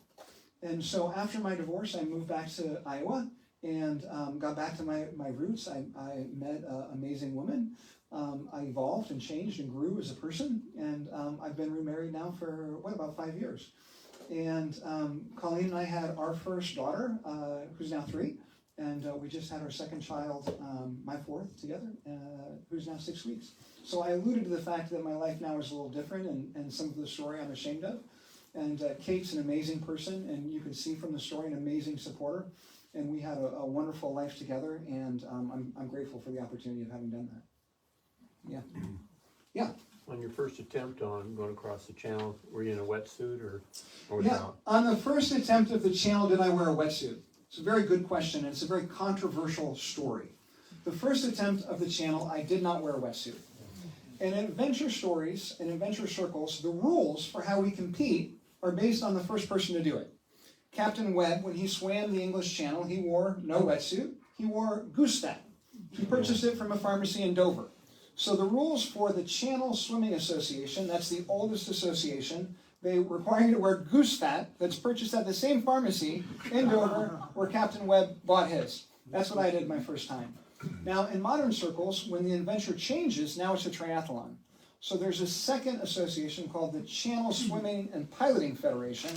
And so after my divorce, I moved back to Iowa and got back to my roots. I met an amazing woman. I evolved and changed and grew as a person. And I've been remarried now for, about 5 years. And Colleen and I had our first daughter, who's now 3. And we just had our second child, my fourth, together, who's now 6 weeks. So I alluded to the fact that my life now is a little different, and some of the story I'm ashamed of. And Kate's an amazing person, and you can see from the story an amazing supporter. And we had a wonderful life together, and I'm grateful for the opportunity of having done that. Yeah. Yeah. On your first attempt on going across the channel, were you in a wetsuit or was Yeah. it out? On the first attempt of the channel, did I wear a wetsuit? It's a very good question, and it's a very controversial story. The first attempt of the channel, I did not wear a wetsuit. In adventure stories, in adventure circles, the rules for how we compete are based on the first person to do it. Captain Webb, when he swam the English Channel, he wore no wetsuit. He wore goose fat. He purchased it from a pharmacy in Dover. So the rules for the Channel Swimming Association, that's the oldest association, they require you to wear goose fat that's purchased at the same pharmacy in Dover where Captain Webb bought his. That's what I did my first time. Now, in modern circles, when the adventure changes, now it's a triathlon. So there's a second association called the Channel Swimming and Piloting Federation,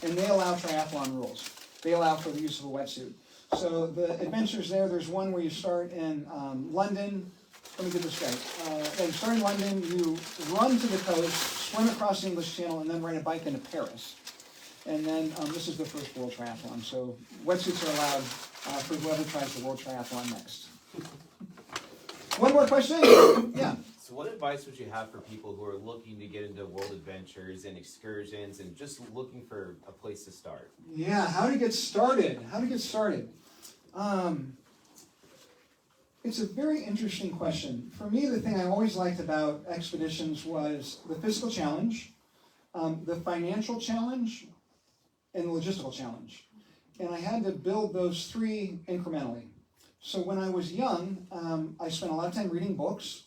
and they allow triathlon rules. They allow for the use of a wetsuit. So the adventures there's one where you start in London. Let me get this right. You start in London, you run to the coast, swim across the English Channel, and then ride a bike into Paris. And then this is the first World Triathlon. So wetsuits are allowed for whoever tries the World Triathlon next. One more question? Yeah. So what advice would you have for people who are looking to get into world adventures and excursions and just looking for a place to start? Yeah, how to get started. How to get started. It's a very interesting question. For me, the thing I always liked about expeditions was the physical challenge, the financial challenge, and the logistical challenge. And I had to build those three incrementally. So when I was young, I spent a lot of time reading books,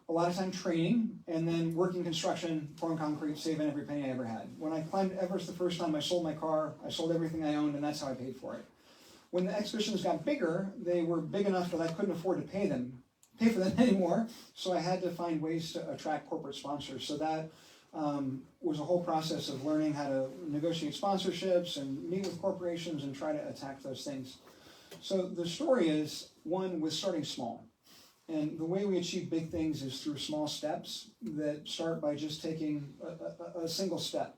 a lot of time training, and then working construction, pouring concrete, saving every penny I ever had. When I climbed Everest the first time, I sold my car, I sold everything I owned, and that's how I paid for it. When the expeditions got bigger, they were big enough that I couldn't afford to pay for them anymore, so I had to find ways to attract corporate sponsors. So that was a whole process of learning how to negotiate sponsorships and meet with corporations and try to attack those things. So the story is, one, with starting small. And the way we achieve big things is through small steps that start by just taking a single step.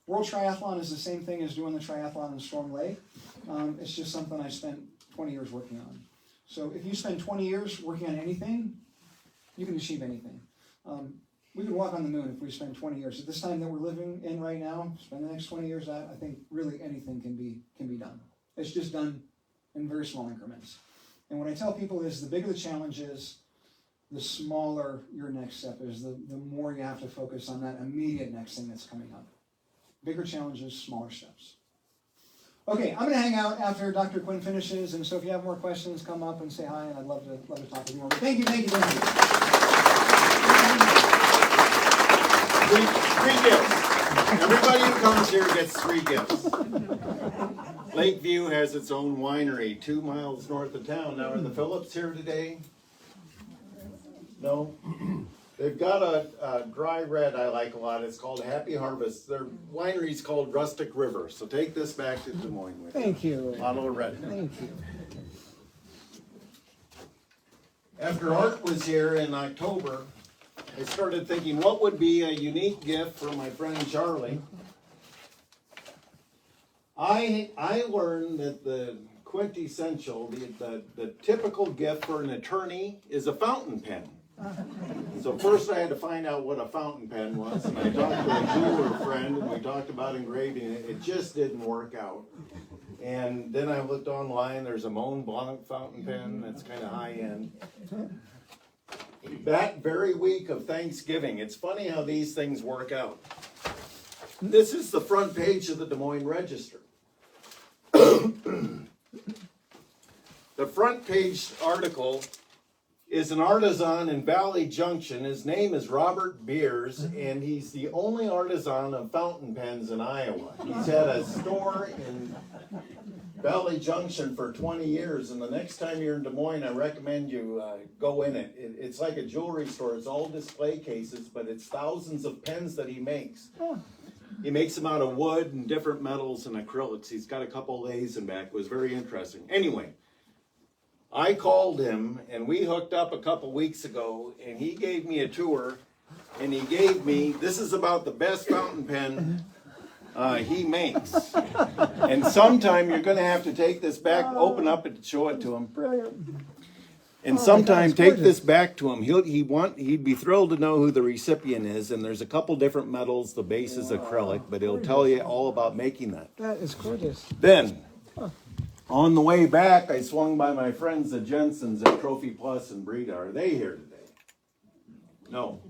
World Triathlon is the same thing as doing the triathlon in Storm Lake. It's just something I spent 20 years working on. So if you spend 20 years working on anything, you can achieve anything. We could walk on the moon if we spend 20 years. At this time that we're living in right now, spend the next 20 years, I think really anything can be done. It's just done in very small increments. And what I tell people is the bigger the challenge is, the smaller your next step is, the more you have to focus on that immediate next thing that's coming up. Bigger challenges, smaller steps. Okay, I'm going to hang out after Dr. Quinn finishes, and so if you have more questions, come up and say hi, and I'd love to talk with you more. But thank you. Three gifts. Everybody who comes here gets 3 gifts. Lakeview has its own winery 2 miles north of town. Now, are the Phillips here today? No? They've got a dry red I like a lot. It's called Happy Harvest. Their winery's called Rustic River. So take this back to Des Moines with you. Thank you. Bottle of red. Thank you. After Art was here in October, I started thinking what would be a unique gift for my friend Charlie. I learned that the quintessential, the typical gift for an attorney is a fountain pen. So first I had to find out what a fountain pen was, and I talked to a jeweler friend, and we talked about engraving it. It just didn't work out. And then I looked online, there's a Mont Blanc fountain pen that's kind of high-end. That very week of Thanksgiving, it's funny how these things work out. This is the front page of the Des Moines Register. The front page article is an artisan in Valley Junction. His name is Robert Beers, and he's the only artisan of fountain pens in Iowa. He's had a store in Valley Junction for 20 years, and the next time you're in Des Moines, I recommend you go in it. It's like a jewelry store. It's all display cases, but it's thousands of pens that he makes. He makes them out of wood and different metals and acrylics. He's got a couple lathes in back. It was very interesting. Anyway, I called him and we hooked up a couple weeks ago and he gave me a tour and he gave me, this is about the best fountain pen he makes. And sometime you're going to have to take this back, open up it and show it to him. Brilliant. And sometime take this back to him. He'd be thrilled to know who the recipient is. And there's a couple different metals. The base is acrylic, but he'll tell you all about making that. That is gorgeous. Then, on the way back, I swung by my friends the Jensens at Trophy Plus and Breda. Are they here today? No.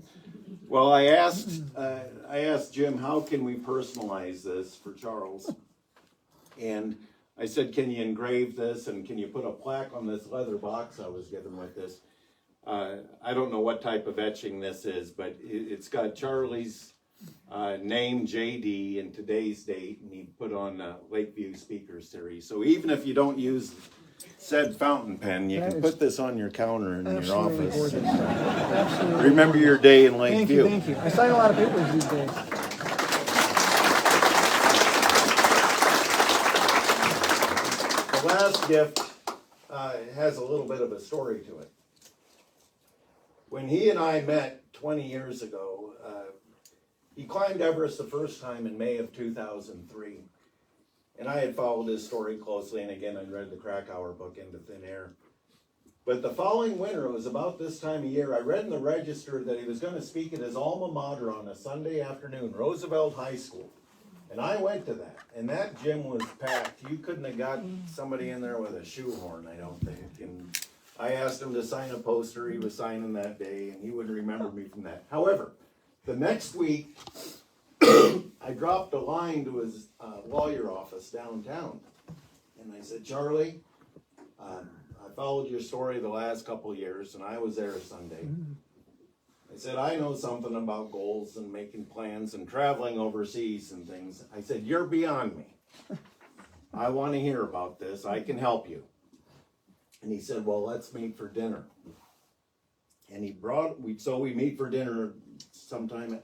Well, I asked Jim, how can we personalize this for Charles? And I said, can you engrave this and can you put a plaque on this leather box I was given with this? I don't know what type of etching this is, but it's got Charlie's name, JD, and today's date, and he put on Lakeview Speaker Series. So even if you don't use said fountain pen, you can put this on your counter in your office. Remember your day in Lakeview. Thank you. I sign a lot of papers these days. The last gift has a little bit of a story to it. When he and I met 20 years ago, he climbed Everest the first time in May of 2003. And I had followed his story closely, and again, I'd read the Krakauer book, Into Thin Air. But the following winter, it was about this time of year, I read in the Register that he was going to speak at his alma mater on a Sunday afternoon, Roosevelt High School. And I went to that, and that gym was packed. You couldn't have got somebody in there with a shoehorn, I don't think. And I asked him to sign a poster. He was signing that day, and he would remember me from that. However, the next week, I dropped a line to his lawyer office downtown. And I said, Charlie, I followed your story the last couple of years, and I was there Sunday. I said, I know something about goals and making plans and traveling overseas and things. I said, you're beyond me. I want to hear about this. I can help you. And he said, well, let's meet for dinner. And we meet for dinner sometime.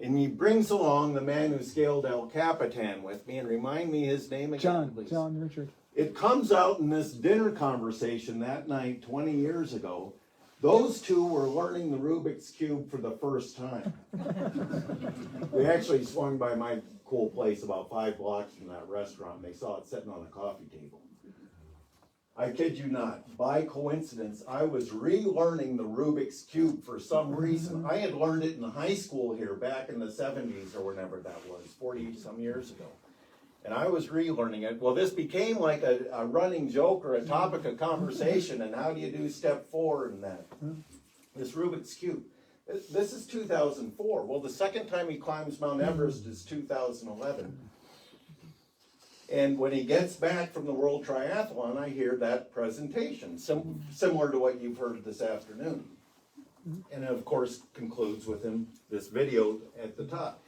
And he brings along the man who scaled El Capitan with me, and remind me his name again, please. John Richard. It comes out in this dinner conversation that night 20 years ago. Those two were learning the Rubik's Cube for the first time. We actually swung by my cool place about 5 blocks from that restaurant, and they saw it sitting on a coffee table. I kid you not, by coincidence, I was relearning the Rubik's Cube for some reason. I had learned it in high school here back in the 70s or whenever that was, 40 some years ago. And I was relearning it. Well, this became like a running joke or a topic of conversation, and how do you do step 4 in that? This Rubik's Cube. This is 2004. Well, the second time he climbs Mount Everest is 2011. And when he gets back from the World Triathlon, I hear that presentation, similar to what you've heard this afternoon. And it, of course, concludes with him, this video at the top.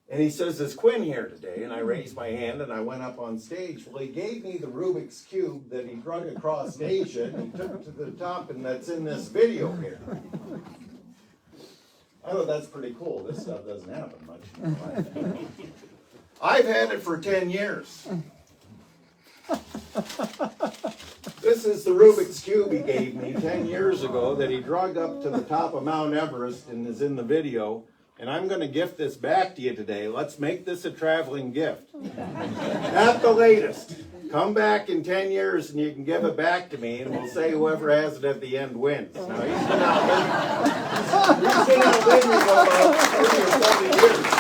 And he says, is Quinn here today? And I raised my hand and I went up on stage. Well, he gave me the Rubik's Cube that he drug across Asia, and he took it to the top, and that's in this video here. I thought that's pretty cool. This stuff doesn't happen much in my life. I've had it for 10 years. This is the Rubik's Cube he gave me 10 years ago that he drug up to the top of Mount Everest and is in the video. And I'm going to gift this back to you today. Let's make this a traveling gift. At the latest. Come back in 10 years and you can give it back to me, and we'll say whoever has it at the end wins. Now, he's been out living for about 30 or 40 years.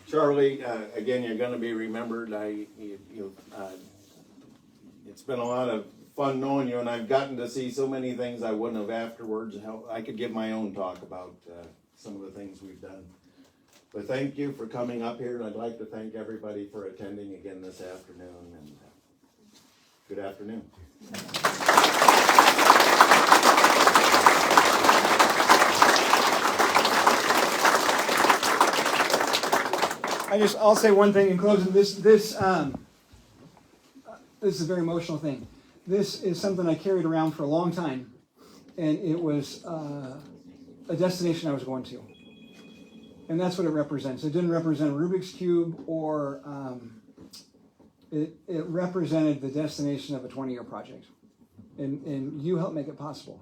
Charlie, again, you're going to be remembered. It's been a lot of fun knowing you, and I've gotten to see so many things I wouldn't have afterwards. I could give my own talk about some of the things we've done. But thank you for coming up here, and I'd like to thank everybody for attending again this afternoon. And good afternoon. I'll say one thing in closing. This is a very emotional thing. This is something I carried around for a long time, and it was a destination I was going to. And that's what it represents. It didn't represent a Rubik's Cube or it represented the destination of a 20-year project. And you helped make it possible.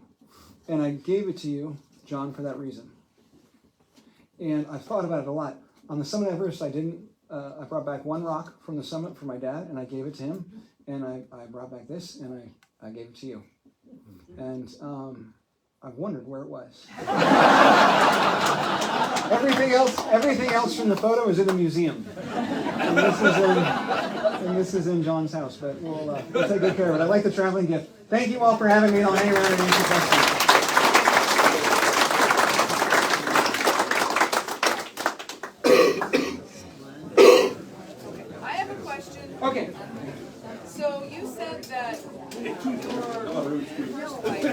And I gave it to you, John, for that reason. And I thought about it a lot. On the summit of Everest, I brought back one rock from the summit for my dad, and I gave it to him. And I brought back this, and I gave it to you. And I wondered where it was. Everything else from the photo is in a museum. And this is in John's house, but we'll take good care of it. I like the traveling gift. Thank you all for having me. I'll hang around and answer questions. I have a question. Okay. So you said that your wife